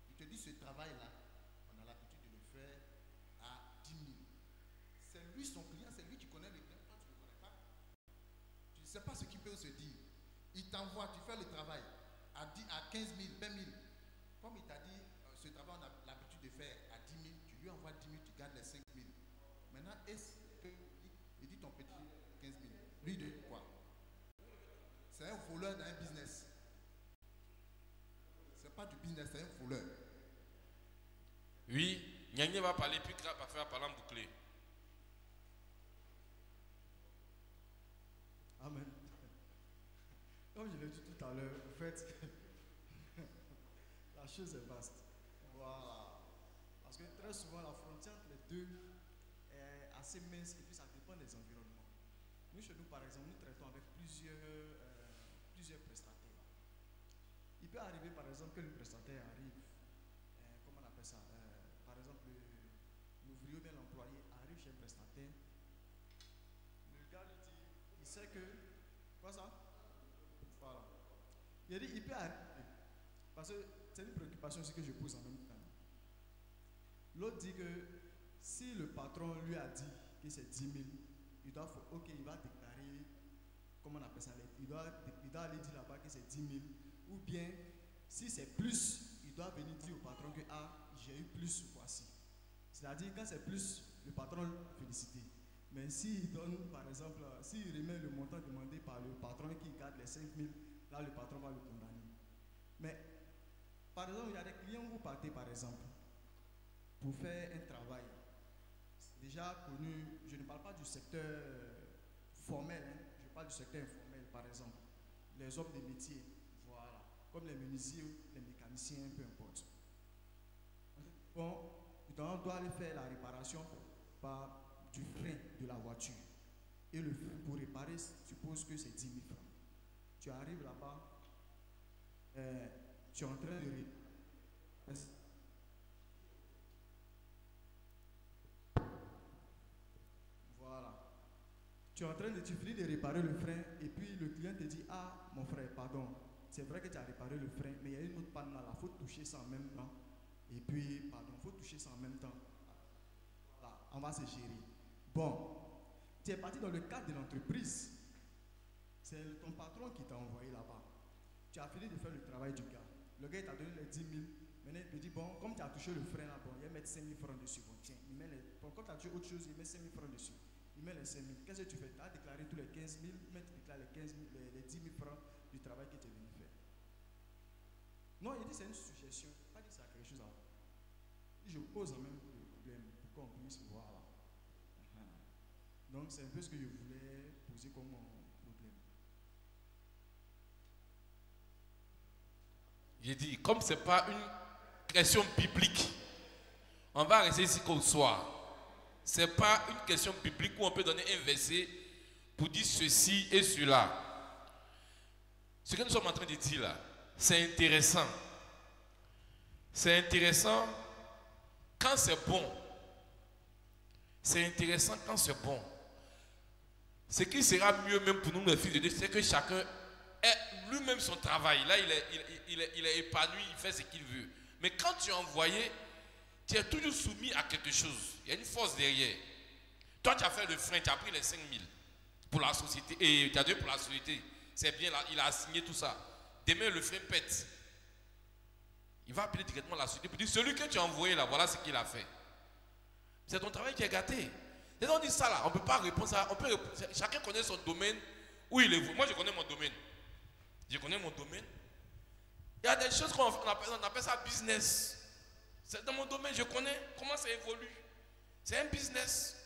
Il te dit ce travail-là, on a l'habitude de le faire à 10 000. C'est lui son client, c'est lui qui connaît le client. Toi, tu ne le connais pas. Tu ne sais pas ce qu'il peut se dire. Il t'envoie, tu fais le travail à 15 000, 20 000. Comme il t'a dit, ce travail, on a l'habitude de faire à 10 000, tu lui envoies 10 000, tu gardes les 5 000. Maintenant, est-ce que il dit ton petit 15 000? Lui de quoi? C'est un voleur dans un business. C'est pas du business, c'est un voleur. Oui, Nyangé va parler, puis Krap va faire parler en bouclé. Amen. Comme je l'ai dit tout à l'heure, en fait, la chose est vaste. Voilà. Parce que très souvent, la frontière entre les deux est assez mince et puis ça dépend des environnements. Nous, chez nous, par exemple, nous traitons avec plusieurs prestataires. Il peut arriver, par exemple, que le prestataire arrive, comment on appelle ça, par exemple, l'ouvrier ou bien l'employé arrive chez un prestataire. Le gars lui dit, il sait que, quoi ça? Voilà. Il dit, il peut arriver, parce que c'est une préoccupation aussi que je pose en même temps. L'autre dit que si le patron lui a dit que c'est 10 000, il va déclarer, comment on appelle ça, il doit aller dire là-bas que c'est 10 000, ou bien si c'est plus, il doit venir dire au patron que j'ai eu plus ce fois-ci. C'est-à-dire quand c'est plus, le patron félicite. Mais s'il donne, par exemple, s'il remet le montant demandé par le patron qui garde les 5 000, là le patron va le condamner. Mais, par exemple, il y a des clients où vous partez, par exemple, pour faire un travail déjà connu, je ne parle pas du secteur formel, hein, je parle du secteur informel, par exemple, les hommes des métiers, voilà, comme les menuisiers, les mécaniciens, peu importe. Bon, on doit aller faire la réparation par du frein de la voiture. Et le frein, pour réparer, suppose que c'est 10 000 francs. Tu arrives là-bas, tu es en train de Tu es en train de, tu finis de réparer le frein et puis le client te dit, ah mon frère, pardon, c'est vrai que tu as réparé le frein, mais il y a une autre panne là, il faut toucher ça en même temps. Et puis, pardon, il faut toucher ça en même temps. Voilà, on va se gérer. Bon, tu es parti dans le cadre de l'entreprise. C'est ton patron qui t'a envoyé là-bas. Tu as fini de faire le travail du gars. Le gars il t'a donné les 10 000. Maintenant il te dit, bon, comme tu as touché le frein là, bon, il va mettre 5 000 francs dessus. Bon, tiens, il met les, bon, quand tu as touché autre chose, il met 5 000 francs dessus. Il met les 5 000. Qu'est-ce que tu fais? Tu as déclaré tous les 15 000, mais tu déclares les, 15 000, les 10 000 francs du travail que tu es venu faire. Non, il dit c'est une suggestion. Pas dit ça a quelque chose à voir. Je pose en même le problème pour qu'on puisse voir là. Donc c'est un peu ce que je voulais poser comme problème. J'ai dit, comme ce n'est pas une question biblique, on va rester ici comme soir. Ce n'est pas une question biblique où on peut donner un verset pour dire ceci et cela. Ce que nous sommes en train de dire là, c'est intéressant. C'est intéressant quand c'est bon. C'est intéressant quand c'est bon. Ce qui sera mieux même pour nous, les fils de Dieu, c'est que chacun ait lui-même son travail. Là, il est épanoui, il fait ce qu'il veut. Mais quand tu es envoyé, tu es toujours soumis à quelque chose. Il y a une force derrière. Toi, tu as fait le frein, tu as pris les 5 000 pour la société, et tu as donné pour la société. C'est bien, là, il a signé tout ça. Demain, le frein pète. Il va appeler directement la société pour dire, celui que tu as envoyé là, voilà ce qu'il a fait. C'est ton travail qui est gâté. Et on dit ça là, on ne peut pas répondre ça. Chacun connaît son domaine où il est. Moi, je connais mon domaine. Je connais mon domaine. Il y a des choses qu'on appelle ça business. C'est dans mon domaine, je connais comment ça évolue. C'est un business.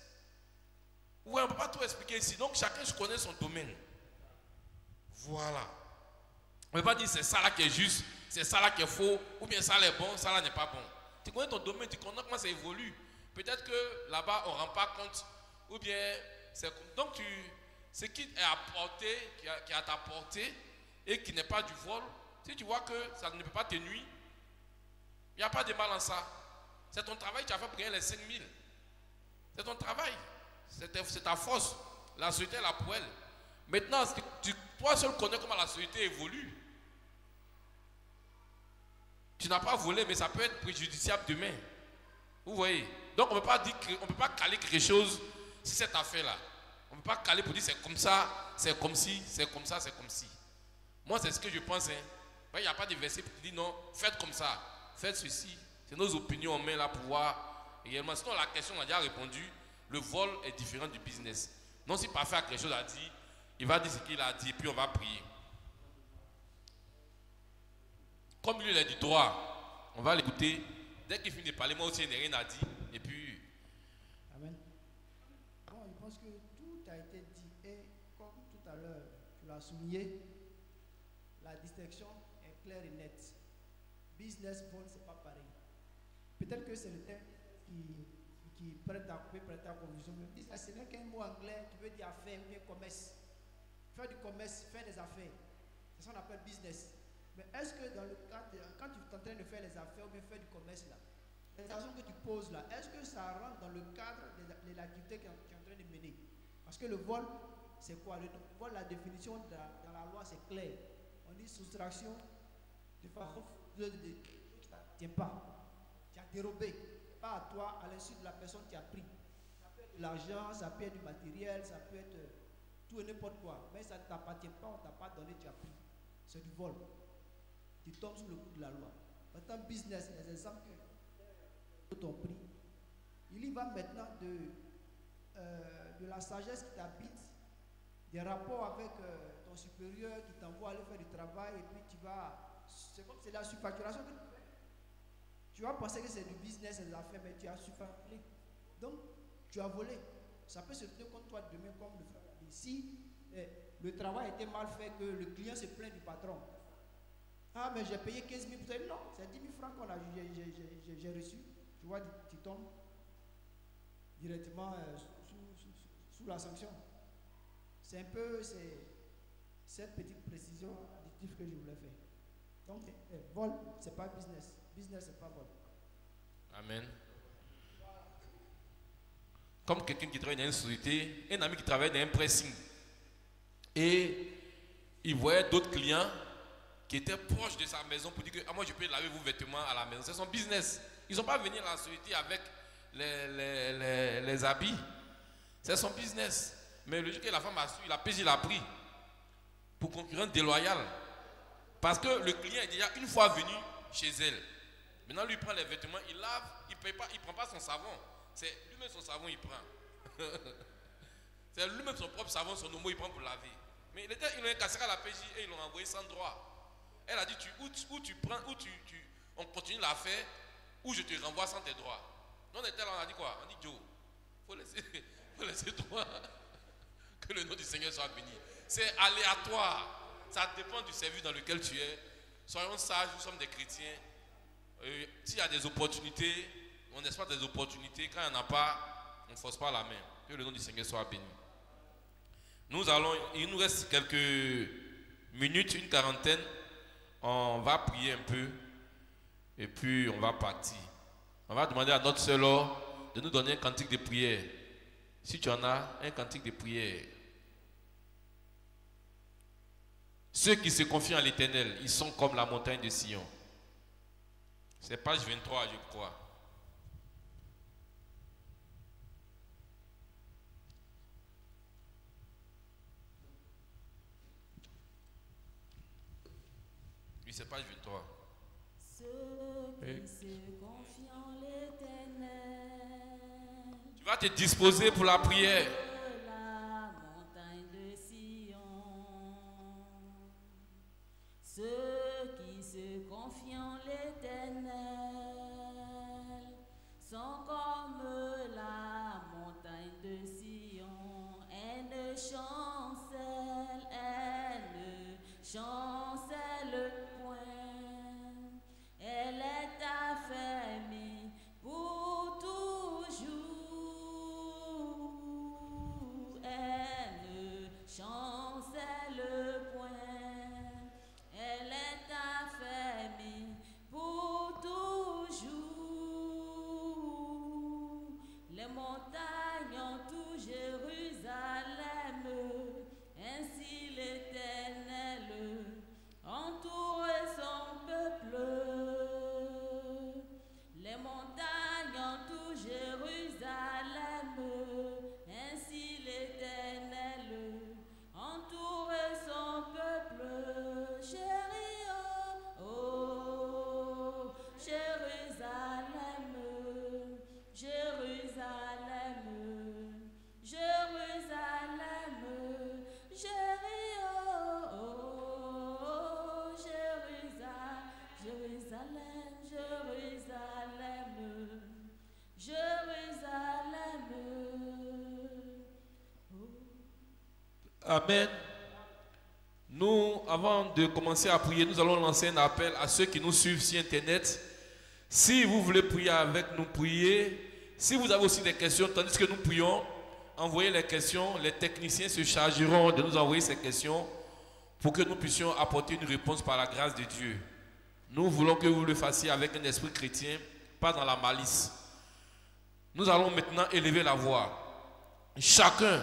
Ouais, on ne peut pas tout expliquer ici. Donc, chacun connaît son domaine. Voilà. On ne peut pas dire c'est ça là qui est juste, c'est ça là qui est faux, ou bien ça là est bon, ça là n'est pas bon. Tu connais ton domaine, tu connais comment ça évolue. Peut-être que là-bas, on ne rend pas compte, ou bien c'est comme. Donc, ce qui est apporté, qui est à ta portée, et qui n'est pas du vol, si tu vois que ça ne peut pas te nuire, il n'y a pas de mal en ça. C'est ton travail, tu as fait pour gagner les 5 000. C'est ton travail, c'est ta force. La société est là pour elle. Maintenant, toi seul connais comment la société évolue. Tu n'as pas volé, mais ça peut être préjudiciable demain. Vous voyez? Donc on ne peut pas dire on peut pas caler quelque chose sur cette affaire-là. On ne peut pas caler pour dire c'est comme ça, c'est comme si, c'est comme ça, c'est comme si. Moi, c'est ce que je pense. Hein. Il n'y a pas de verset pour dire non, faites comme ça, faites ceci. C'est nos opinions, on met là pour voir réellement. Sinon, la question, on a déjà répondu. Le vol est différent du business. Non, si parfait a quelque chose à dire, il va dire ce qu'il a dit, puis on va prier. Comme lui, il a du droit, on va l'écouter. Dès qu'il finit de parler, moi aussi, il n'y a rien à dire. Et puis. Amen. Bon, je pense que tout a été dit. Et comme tout à l'heure, tu l'as souligné, la distinction est claire et nette. Business, vol, ce n'est pas pareil. Peut-être que c'est le terme qui peut prêter à confusion. Business, ce n'est qu'un mot anglais qui veut dire affaire ou bien commerce. Faire du commerce, faire des affaires. C'est ça qu'on appelle business. Mais est-ce que dans le cadre, quand tu es en train de faire les affaires ou bien faire du commerce là, les actions que tu poses là, est-ce que ça rentre dans le cadre de l'activité que tu es en train de mener? Parce que le vol, c'est quoi? Le vol, la définition dans la loi, c'est clair. On dit soustraction de façon qui ne t'appartient pas. Tu as dérobé, pas à toi, à l'insu de la personne qui a pris. Ça peut être de l'argent, ça peut être du matériel, ça peut être tout et n'importe quoi. Mais ça ne t'appartient pas, on ne t'a pas donné, tu as pris. C'est du vol. Tu tombes sous le coup de la loi. Maintenant, business, les exemples que tu as pris, il y va maintenant de la sagesse qui t'habite, des rapports avec ton supérieur qui t'envoie aller faire du travail, et puis tu vas. C'est comme c'est la surfacturation que tu fais. Tu vas penser que c'est du business, c'est des affaires, mais tu as surfacturé. Donc, tu as volé. Ça peut se tenir contre toi demain, comme le frère a dit. Si le travail était mal fait, que le client se plaint du patron. Ah, mais j'ai payé 15 000 pour ça. Non, c'est 10 000 francs j'ai reçu. Tu vois, tu tombes directement sous la sanction. C'est un peu cette petite précision additive que je voulais faire. Donc, vol, c'est pas business. Business, c'est pas vol. Amen. comme quelqu'un qui travaille dans une société, un ami qui travaille dans un pressing. Et il voyait d'autres clients qui étaient proches de sa maison pour dire que moi je peux laver vos vêtements à la maison. C'est son business. Ils ne sont pas venus à la société avec les habits. C'est son business. Mais le jour que la femme a su, il a payé, il a pris pour concurrence déloyale. Parce que le client est déjà une fois venu chez elle. Maintenant, lui, il prend les vêtements, il lave, il ne prend pas son savon. C'est lui-même son savon, il prend. C'est lui-même son propre savon, son homo, il prend pour laver. Mais il a cassé à la PJ et ils l'ont envoyé sans droit. Elle a dit, où tu prends, on continue l'affaire, ou je te renvoie sans tes droits. Non, on a dit quoi? On dit, Joe, il faut laisser droit. Que le nom du Seigneur soit béni. C'est aléatoire. Ça dépend du service dans lequel tu es. Soyons sages, nous sommes des chrétiens. S'il y a des opportunités, on espère des opportunités. Quand il n'y en a pas, on ne force pas la main. Que le nom du Seigneur soit béni. Il nous reste quelques minutes, une quarantaine. On va prier un peu. Et puis on va partir. On va demander à notre sœur Laure de nous donner un cantique de prière. Si tu en as, un cantique de prière. Ceux qui se confient en l'Éternel, ils sont comme la montagne de Sion. C'est page 23, je crois. Oui, c'est page 23. Ceux qui se confient en l'Éternel. Tu vas te disposer pour la prière. La montagne de Sion. Ceux qui se confient en l'Éternel sont comme la montagne de Sion. Elle ne chancelle point. Elle est affermie pour toujours. Elle ne chancelle point. Elle est affermie pour toujours. Les montagnes entourent Jérusalem, ainsi l'Éternel entoure son peuple. Les montagnes entourent Jérusalem, ainsi l'Éternel entoure son peuple. Chérie, oh, Jérusalem, Jérusalem, Jérusalem, chérie, oh, Jérusalem, Jérusalem, Jérusalem. Amen. Nous, avant de commencer à prier, nous allons lancer un appel à ceux qui nous suivent sur Internet. Si vous voulez prier avec nous, priez. Si vous avez aussi des questions, tandis que nous prions, envoyez les questions. Les techniciens se chargeront de nous envoyer ces questions pour que nous puissions apporter une réponse par la grâce de Dieu. Nous voulons que vous le fassiez avec un esprit chrétien, pas dans la malice. Nous allons maintenant élever la voix. Chacun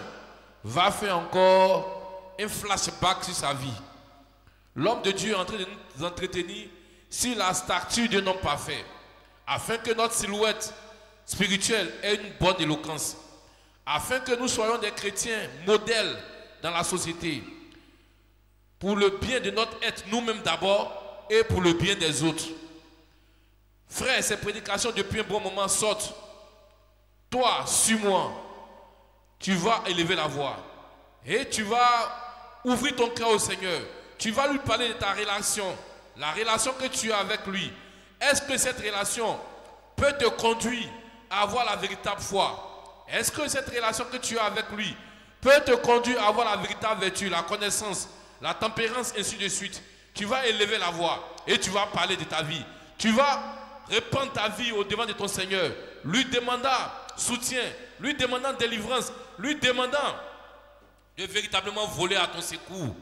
va faire encore un flashback sur sa vie. L'homme de Dieu est en train de nous entretenir sur la stature d'un homme parfait, afin que notre silhouette spirituelle ait une bonne éloquence, afin que nous soyons des chrétiens modèles dans la société, pour le bien de notre être nous-mêmes d'abord et pour le bien des autres. Frère, ces prédications depuis un bon moment sortent. Toi, suis-moi. Tu vas élever la voix et tu vas ouvrir ton cœur au Seigneur. Tu vas lui parler de ta relation, la relation que tu as avec lui. Est-ce que cette relation peut te conduire à avoir la véritable foi? Est-ce que cette relation que tu as avec lui peut te conduire à avoir la véritable vertu, la connaissance, la tempérance, ainsi de suite? Tu vas élever la voix et tu vas parler de ta vie. Tu vas répandre ta vie au devant de ton Seigneur, lui demandant soutien, lui demandant délivrance, lui demandant de véritablement voler à ton secours.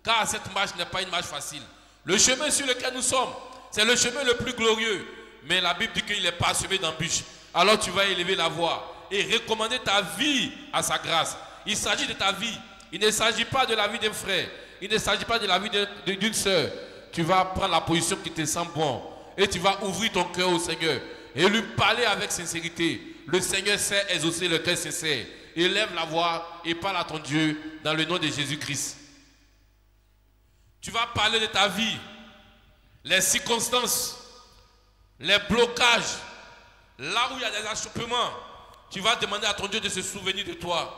Car cette marche n'est pas une marche facile. Le chemin sur lequel nous sommes, c'est le chemin le plus glorieux. Mais la Bible dit qu'il est parsemé d'embûches. Alors tu vas élever la voix et recommander ta vie à sa grâce. Il s'agit de ta vie. Il ne s'agit pas de la vie d'un frère. Il ne s'agit pas de la vie d'une sœur. Tu vas prendre la position qui te semble bon. Et tu vas ouvrir ton cœur au Seigneur. Et lui parler avec sincérité. Le Seigneur sait exaucer le cœur sincère. Élève la voix et parle à ton Dieu dans le nom de Jésus-Christ. Tu vas parler de ta vie. Les circonstances. Les blocages. Là où il y a des achoppements. Tu vas demander à ton Dieu de se souvenir de toi.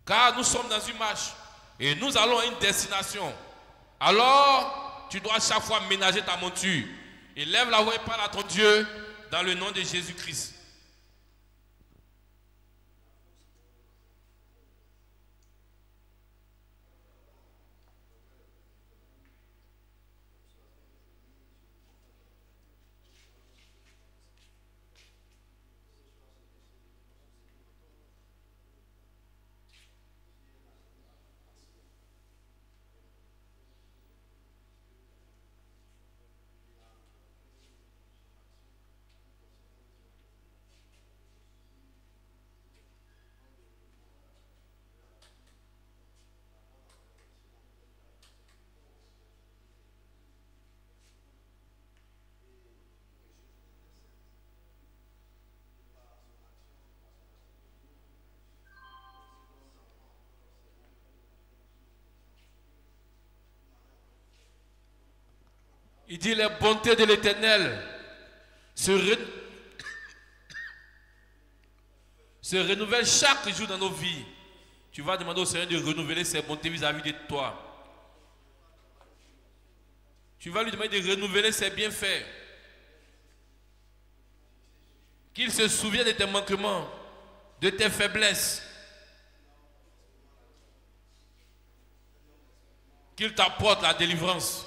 Car nous sommes dans une marche et nous allons à une destination. Alors, tu dois chaque fois ménager ta monture. Et lève la voix et parle à ton Dieu dans le nom de Jésus-Christ. Il dit les bontés de l'Éternel se renouvellent chaque jour dans nos vies. Tu vas demander au Seigneur de renouveler ses bontés vis-à-vis de toi. Tu vas lui demander de renouveler ses bienfaits. Qu'il se souvienne de tes manquements, de tes faiblesses. Qu'il t'apporte la délivrance.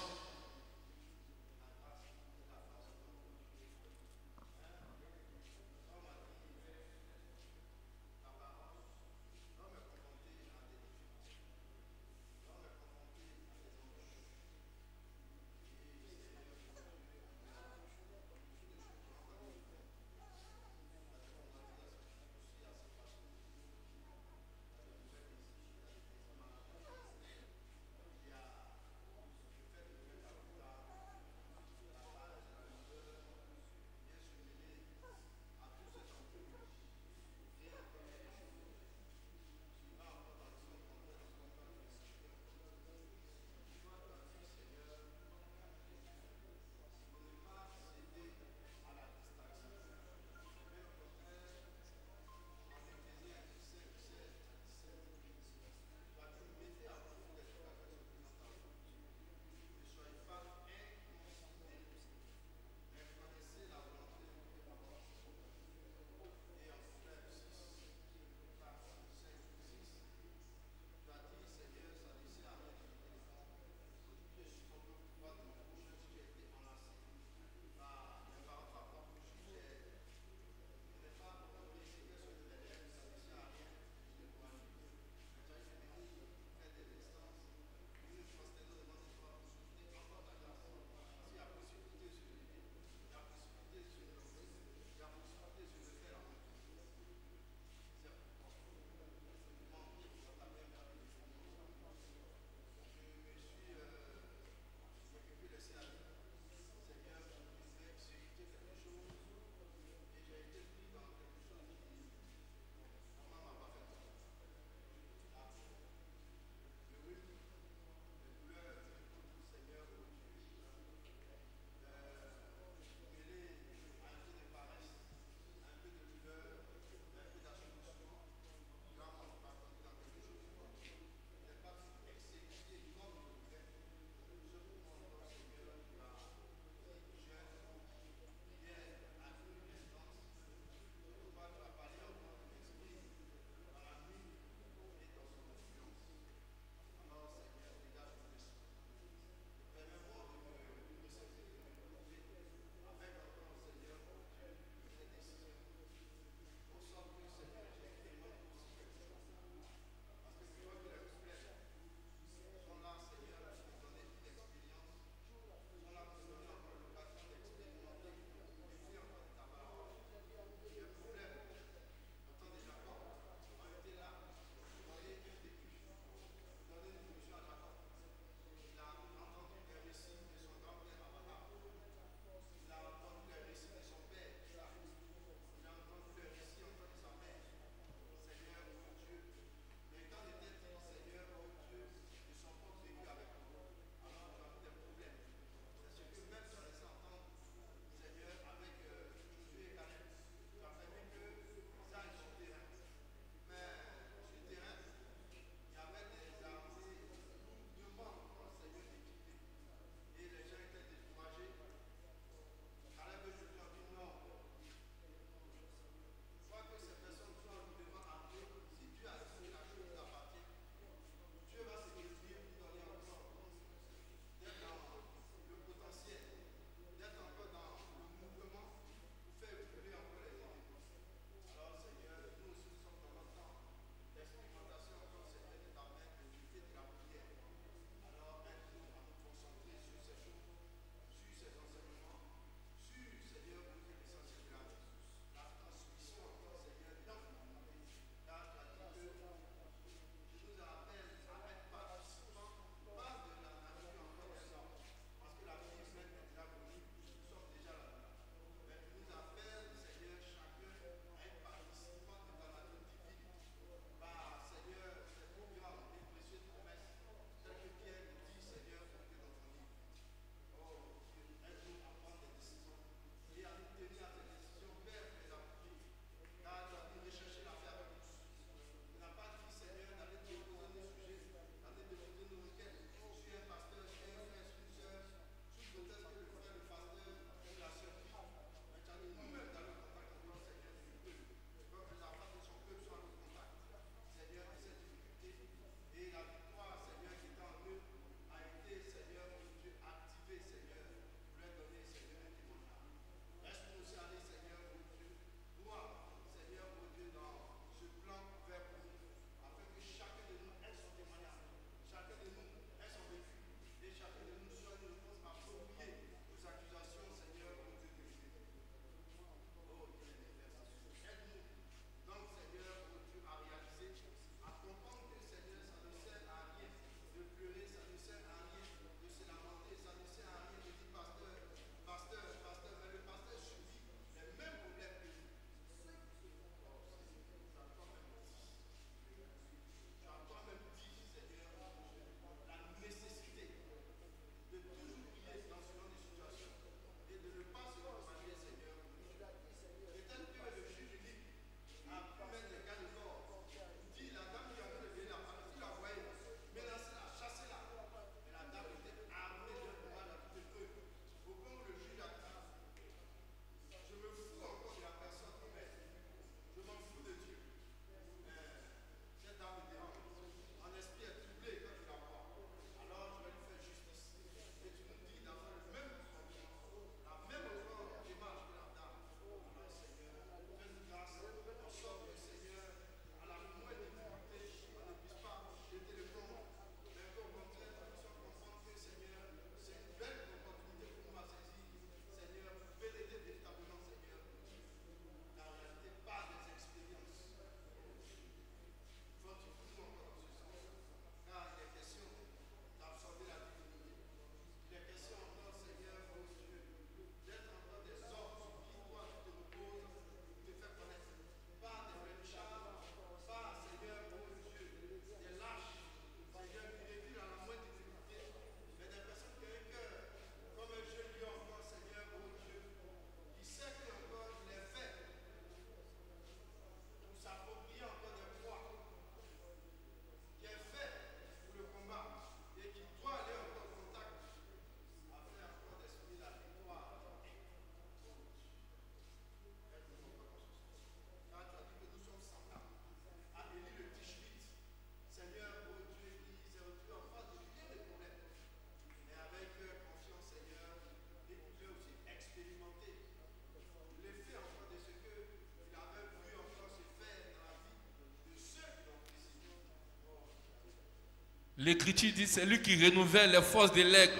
L'Écriture dit c'est lui qui renouvelle les forces de l'aigle,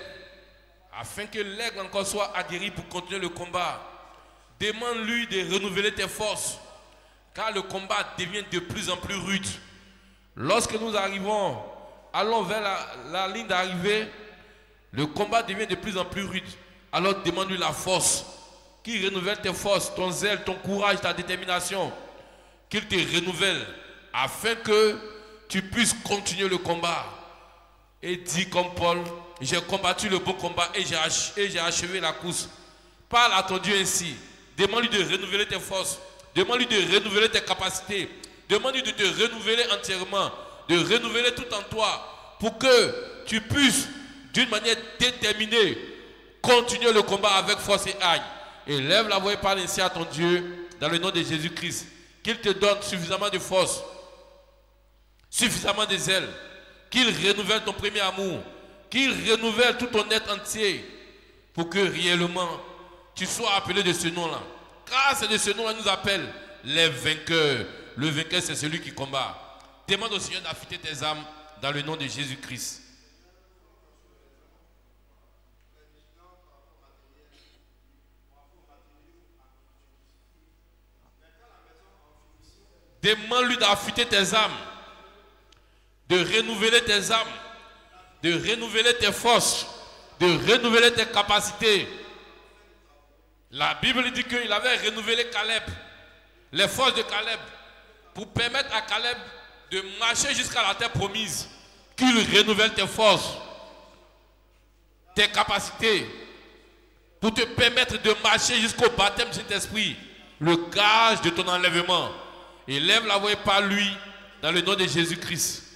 afin que l'aigle encore soit aguerri pour continuer le combat. Demande-lui de renouveler tes forces, car le combat devient de plus en plus rude. Lorsque nous allons vers la ligne d'arrivée, le combat devient de plus en plus rude. Alors demande-lui la force, qu'il renouvelle tes forces, ton zèle, ton courage, ta détermination, qu'il te renouvelle, afin que tu puisses continuer le combat. Et dis comme Paul, j'ai combattu le bon combat et j'ai achevé la course. Parle à ton Dieu ainsi. Demande-lui de renouveler tes forces. Demande-lui de renouveler tes capacités. Demande-lui de te renouveler entièrement, de renouveler tout en toi, pour que tu puisses, d'une manière déterminée, continuer le combat avec force et haine. Et lève la voix et parle ainsi à ton Dieu, dans le nom de Jésus-Christ. Qu'il te donne suffisamment de force, suffisamment de zèle, qu'il renouvelle ton premier amour, qu'il renouvelle tout ton être entier, pour que réellement tu sois appelé de ce nom-là. Car c'est de ce nom-là nous appelle les vainqueurs. Le vainqueur, c'est celui qui combat. Demande au Seigneur d'affûter tes âmes dans le nom de Jésus-Christ. Demande-lui d'affûter tes âmes, de renouveler tes âmes, de renouveler tes forces, de renouveler tes capacités. La Bible dit qu'il avait renouvelé Caleb, les forces de Caleb, pour permettre à Caleb de marcher jusqu'à la terre promise. Qu'il renouvelle tes forces, tes capacités, pour te permettre de marcher jusqu'au baptême de Saint-Esprit, le gage de ton enlèvement. Élève la voix par lui, dans le nom de Jésus-Christ.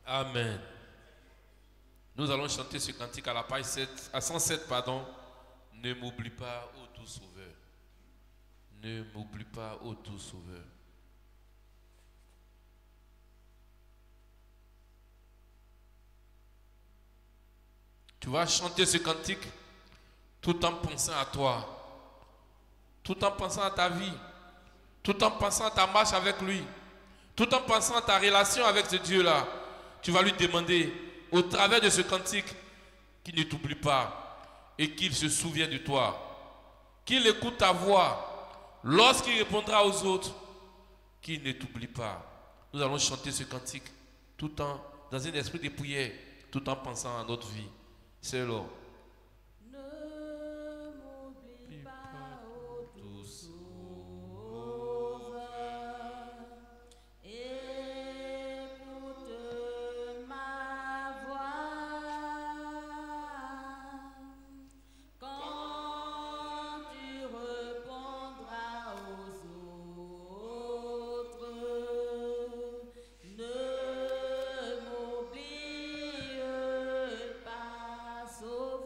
Amen. Nous allons chanter ce cantique à la page 7, à 107, pardon. Ne m'oublie pas, ô tout sauveur. Ne m'oublie pas, ô tout sauveur. Tu vas chanter ce cantique tout en pensant à toi, tout en pensant à ta vie, tout en pensant à ta marche avec lui, tout en pensant à ta relation avec ce Dieu-là. Tu vas lui demander, au travers de ce cantique, qu'il ne t'oublie pas et qu'il se souvienne de toi, qu'il écoute ta voix lorsqu'il répondra aux autres, qu'il ne t'oublie pas. Nous allons chanter ce cantique tout en dans un esprit de prière, tout en pensant à notre vie. C'est là. Ne m'oublie pas, ô tout sauveur, écoute ma voix. Quand tu répondras aux autres, ne m'oublie pas, sauveur.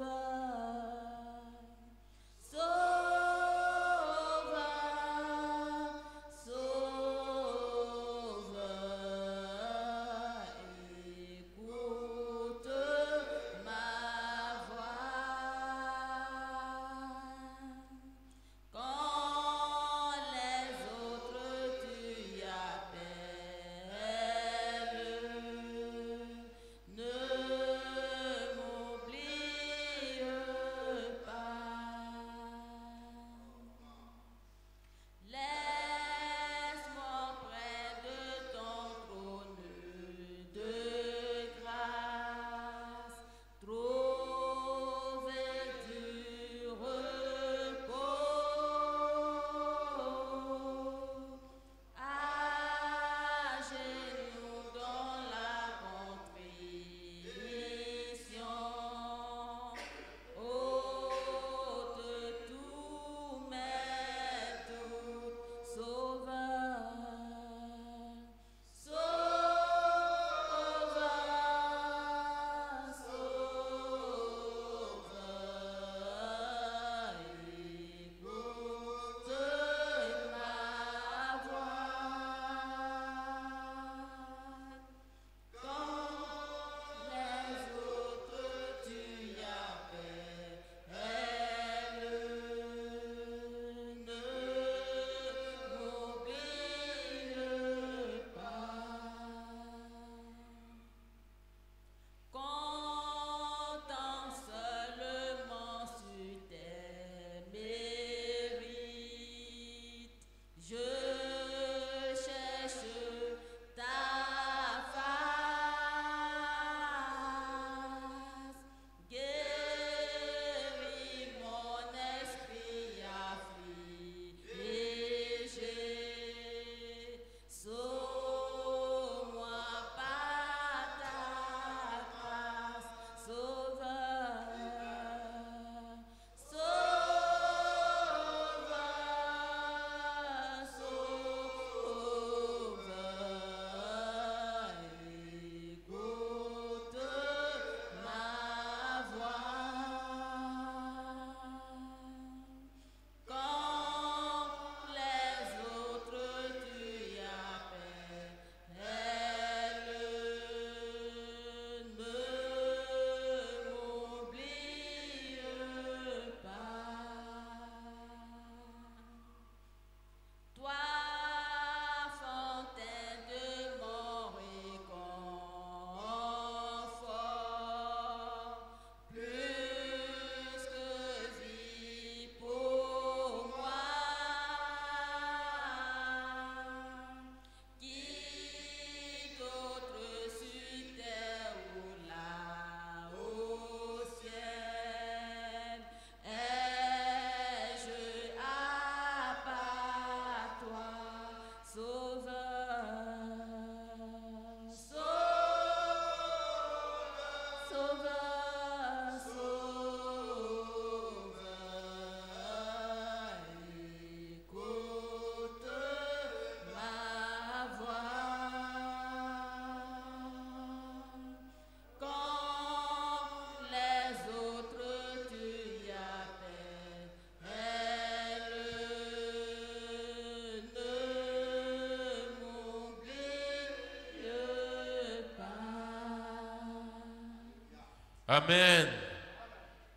Amen.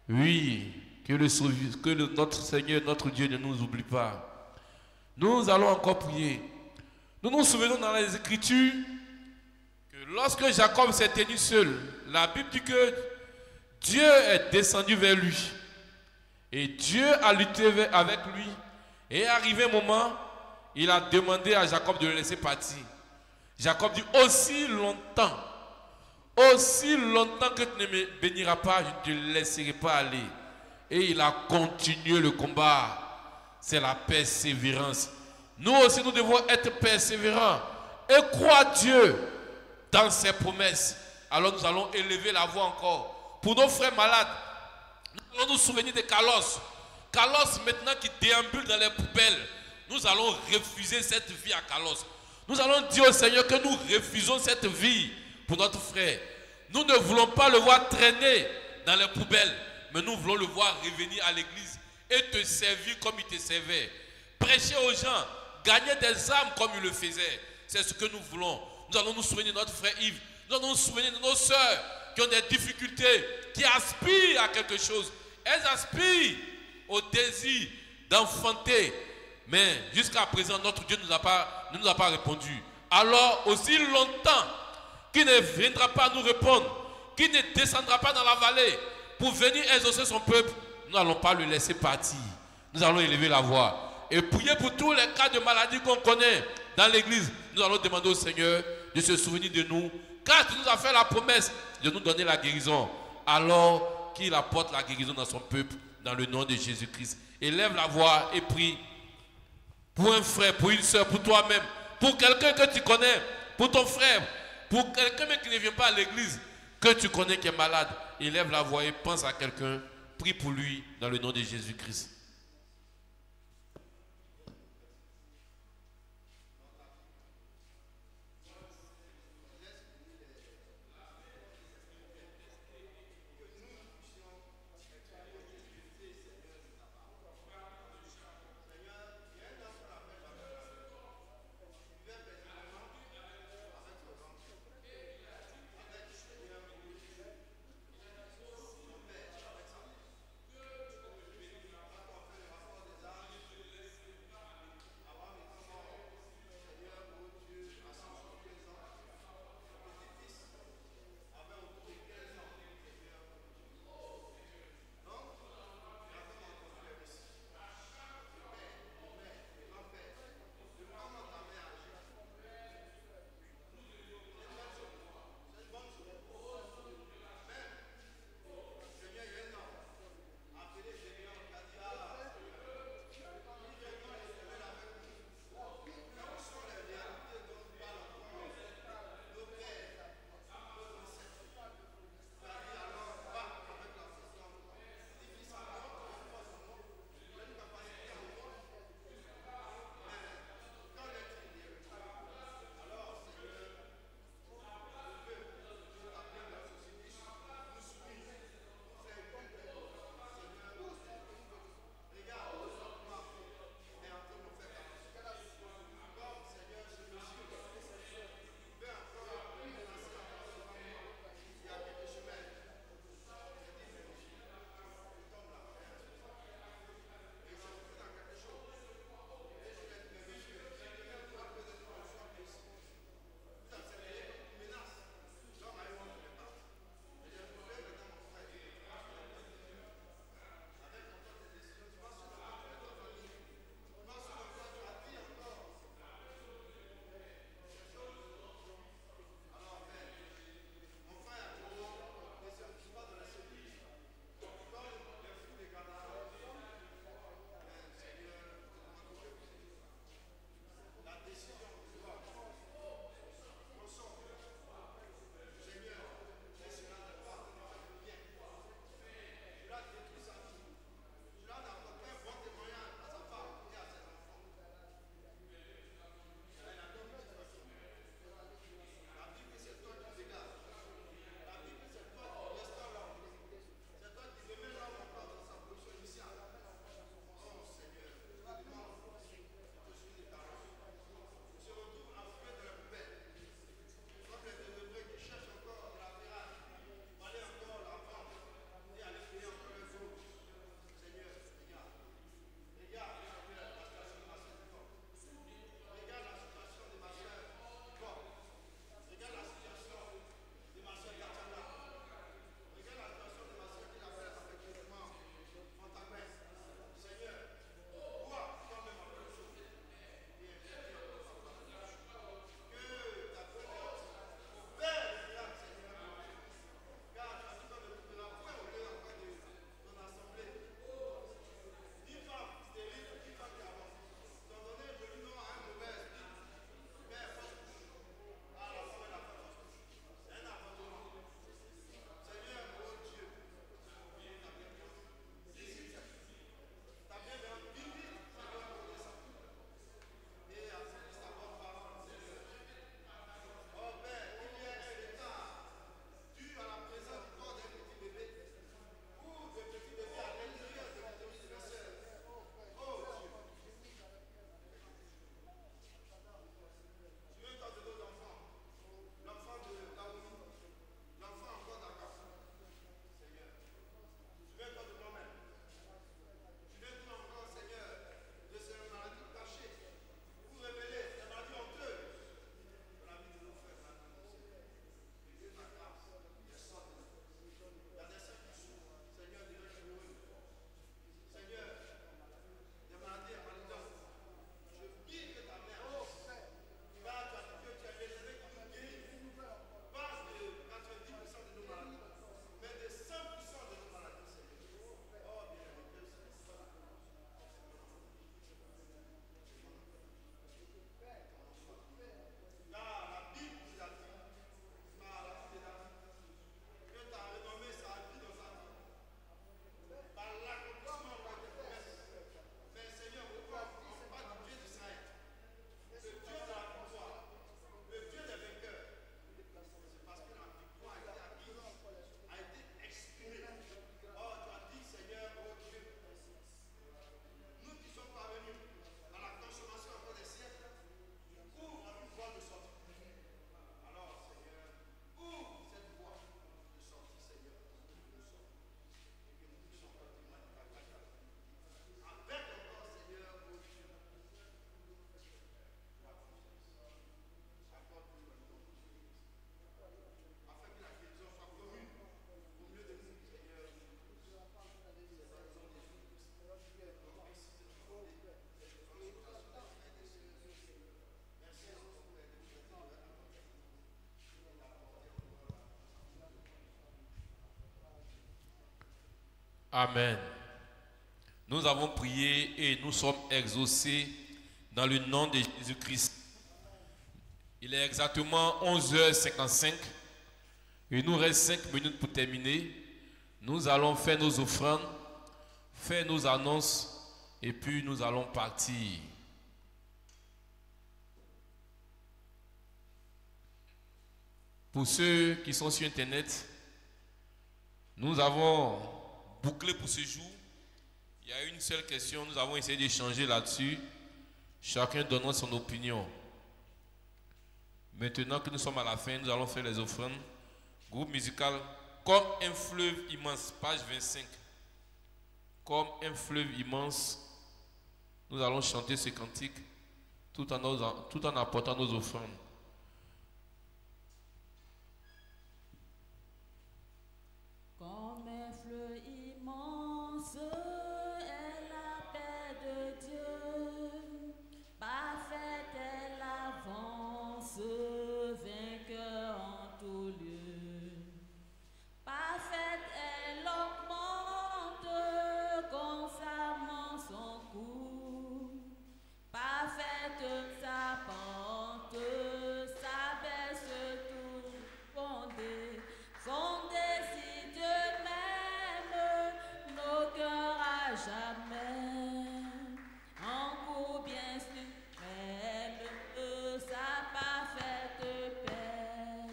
Oui, notre Seigneur, notre Dieu ne nous oublie pas. Nous allons encore prier. Nous nous souvenons dans les Écritures que lorsque Jacob s'est tenu seul, la Bible dit que Dieu est descendu vers lui. Et Dieu a lutté avec lui. Et arrivé un moment, il a demandé à Jacob de le laisser partir. Jacob dit, aussi longtemps que tu ne me béniras pas, je ne te laisserai pas aller. Et il a continué le combat. C'est la persévérance. Nous aussi, nous devons être persévérants et croire Dieu dans ses promesses. Alors nous allons élever la voix encore. Pour nos frères malades, nous allons nous souvenir de Carlos. Carlos maintenant qui déambule dans les poubelles. Nous allons refuser cette vie à Carlos. Nous allons dire au Seigneur que nous refusons cette vie pour notre frère. Nous ne voulons pas le voir traîner dans les poubelles, mais nous voulons le voir revenir à l'église et te servir comme il te servait. Prêcher aux gens, gagner des âmes comme il le faisait. C'est ce que nous voulons. Nous allons nous souvenir de notre frère Yves. Nous allons nous souvenir de nos sœurs qui ont des difficultés, qui aspirent à quelque chose. Elles aspirent au désir d'enfanter. Mais jusqu'à présent, notre Dieu ne nous a pas répondu. Alors, aussi longtemps qu'il ne viendra pas nous répondre, qu'il ne descendra pas dans la vallée pour venir exaucer son peuple, nous n'allons pas le laisser partir. Nous allons élever la voix et prier pour tous les cas de maladie qu'on connaît dans l'église. Nous allons demander au Seigneur de se souvenir de nous, car il nous a fait la promesse de nous donner la guérison, alors qu'il apporte la guérison dans son peuple, dans le nom de Jésus-Christ. Élève la voix et prie pour un frère, pour une soeur, pour toi-même, pour quelqu'un que tu connais, pour ton frère, pour quelqu'un qui ne vient pas à l'église, que tu connais qui est malade. Élève la voix et pense à quelqu'un, prie pour lui dans le nom de Jésus-Christ. Amen. Nous avons prié et nous sommes exaucés dans le nom de Jésus-Christ. Il est exactement 11h55. Il nous reste 5 minutes pour terminer. Nous allons faire nos offrandes, faire nos annonces et puis nous allons partir. Pour ceux qui sont sur Internet, nous avons bouclé pour ce jour. Il y a une seule question, nous avons essayé d'échanger là-dessus, chacun donnant son opinion. Maintenant que nous sommes à la fin, nous allons faire les offrandes. Groupe musical, comme un fleuve immense, page 25. Comme un fleuve immense, nous allons chanter ce cantique tout en apportant nos offrandes. Comme un fleuve immense est la paix de Dieu, parfaite est l'avance, vainqueur en tout lieu. Parfaite est l'augmente, constamment son cours. Parfaite sa pente, sa baisse tout fondée. Fondée si Dieu m'aime, nos cœurs à jamais. En cours bien suprême, sa parfaite paix.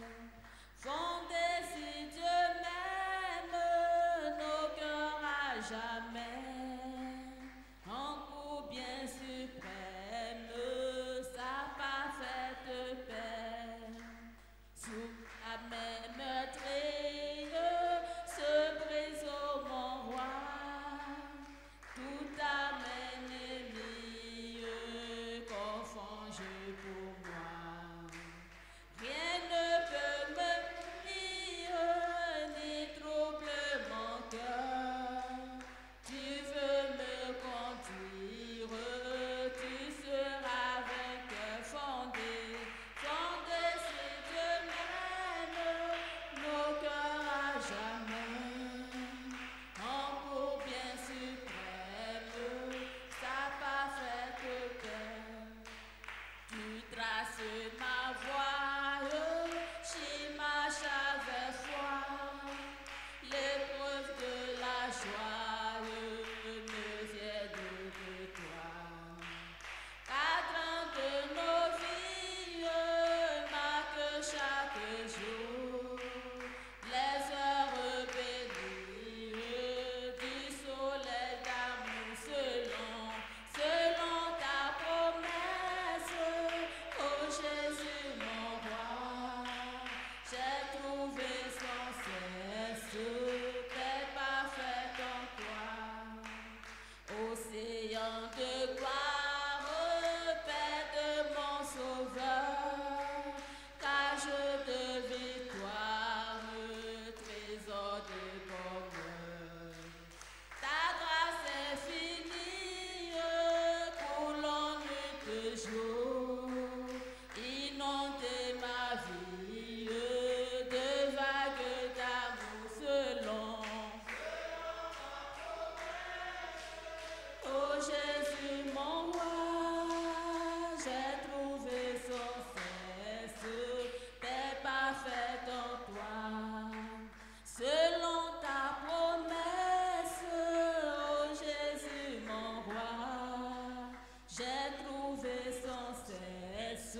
Fondée si Dieu m'aime, nos cœurs à jamais. En cours bien suprême, sa parfaite paix. Sous la même trille se brise au mon roi, tout à mes ennemis confond je pour moi. Rien ne peut me nuire ni troubler mon cœur. Tu veux me conduire, tu seras vainqueur fondé. Fondé si Dieu m'aime, nos cœurs à jamais. En cours bien suprême, sa parfaite paix. Tu traces ma voie, j'y marche avec foi. L'épreuve de la joie me vient de toi. Cadran de nos vies marque chaque jour les heures bénies du soleil d'amour selon ta promesse. Oh Jésus mon roi, j'ai trouvé sans cesse paix parfaite en toi. Océan de gloire, paix de mon sauveur, cage de victoire, trésor de bonheur. Ta grâce est finie, coulant nuit de jour, inonder ma vie de vagues d'amour selon. Oh Jésus mon roi, j'ai trouvé sans cesse paix parfaite en toi. Selon ta promesse, oh Jésus mon roi, j'ai trouvé sans cesse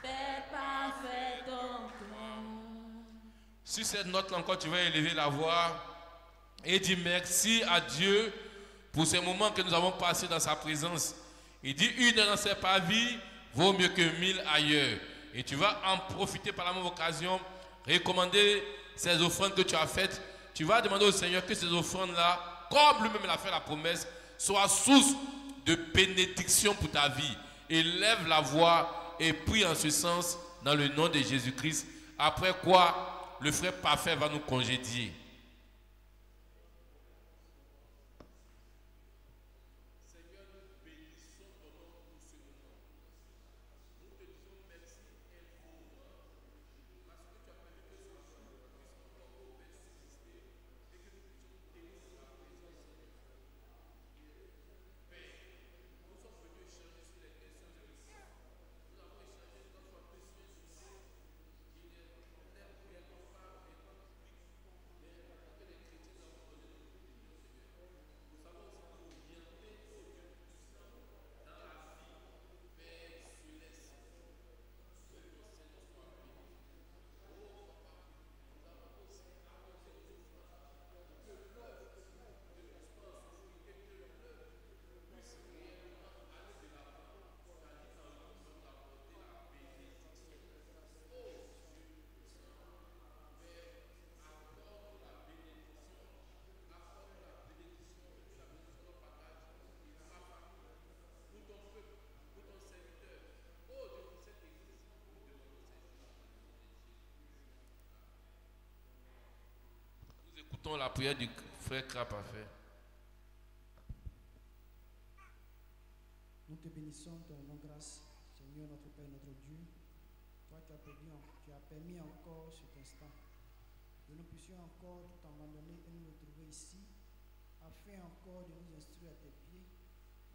paix parfaite en toi. Sur cette note-là encore, tu vas élever la voix et dire merci à Dieu pour ces moments que nous avons passés dans sa présence. Il dit une dans ses parvis vaut mieux que 1000 ailleurs. Et tu vas en profiter par la même occasion, recommander ces offrandes que tu as faites. Tu vas demander au Seigneur que ces offrandes-là, comme lui-même l'a fait la promesse, soient source de bénédiction pour ta vie. Élève la voix et prie en ce sens dans le nom de Jésus-Christ. Après quoi, le frère parfait va nous congédier. Écoutons la prière du frère Krap à faire. Nous te bénissons, te rendons grâce, Seigneur, notre Père, notre Dieu. Toi qui as permis encore cet instant que nous puissions encore tout abandonner et nous retrouver ici, afin encore de nous instruire à tes pieds,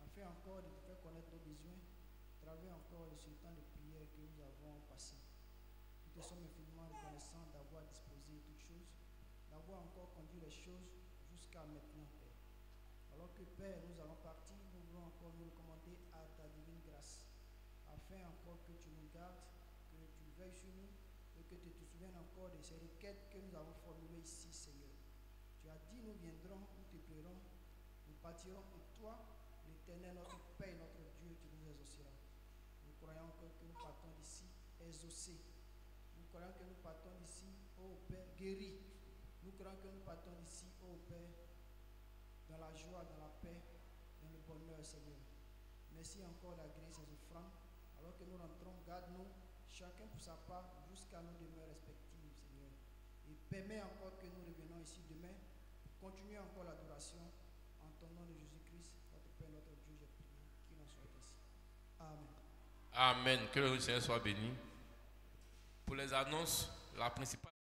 afin encore de te faire connaître nos besoins, à travers encore le temps de prière que nous avons passé. Nous te sommes infiniment reconnaissants d'avoir disposé toutes choses, d'avoir encore conduit les choses jusqu'à maintenant, Père. Alors que, Père, nous allons partir, nous voulons encore nous recommander à ta divine grâce, afin encore que tu nous gardes, que tu veilles sur nous, et que tu te souviennes encore de ces requêtes que nous avons formulées ici, Seigneur. Tu as dit, nous viendrons, nous te prierons, nous partirons, et toi, l'Éternel, notre Père et notre Dieu, tu nous exauceras. Nous croyons que nous partons d'ici exaucés. Nous croyons que nous partons d'ici, ô Père, guéris. Nous croyons que nous partons d'ici, ô Père, dans la joie, dans la paix, dans le bonheur, Seigneur. Merci encore d'agréer ces offrandes. Alors que nous rentrons, garde-nous, chacun pour sa part, jusqu'à nos demeures respectives, Seigneur. Et permets encore que nous revenions ici demain, pour continuer encore l'adoration, en ton nom de Jésus-Christ, notre Père, notre Dieu, j'ai prié, qu'il en soit ainsi. Amen. Amen. Que le Seigneur soit béni. Pour les annonces, la principale.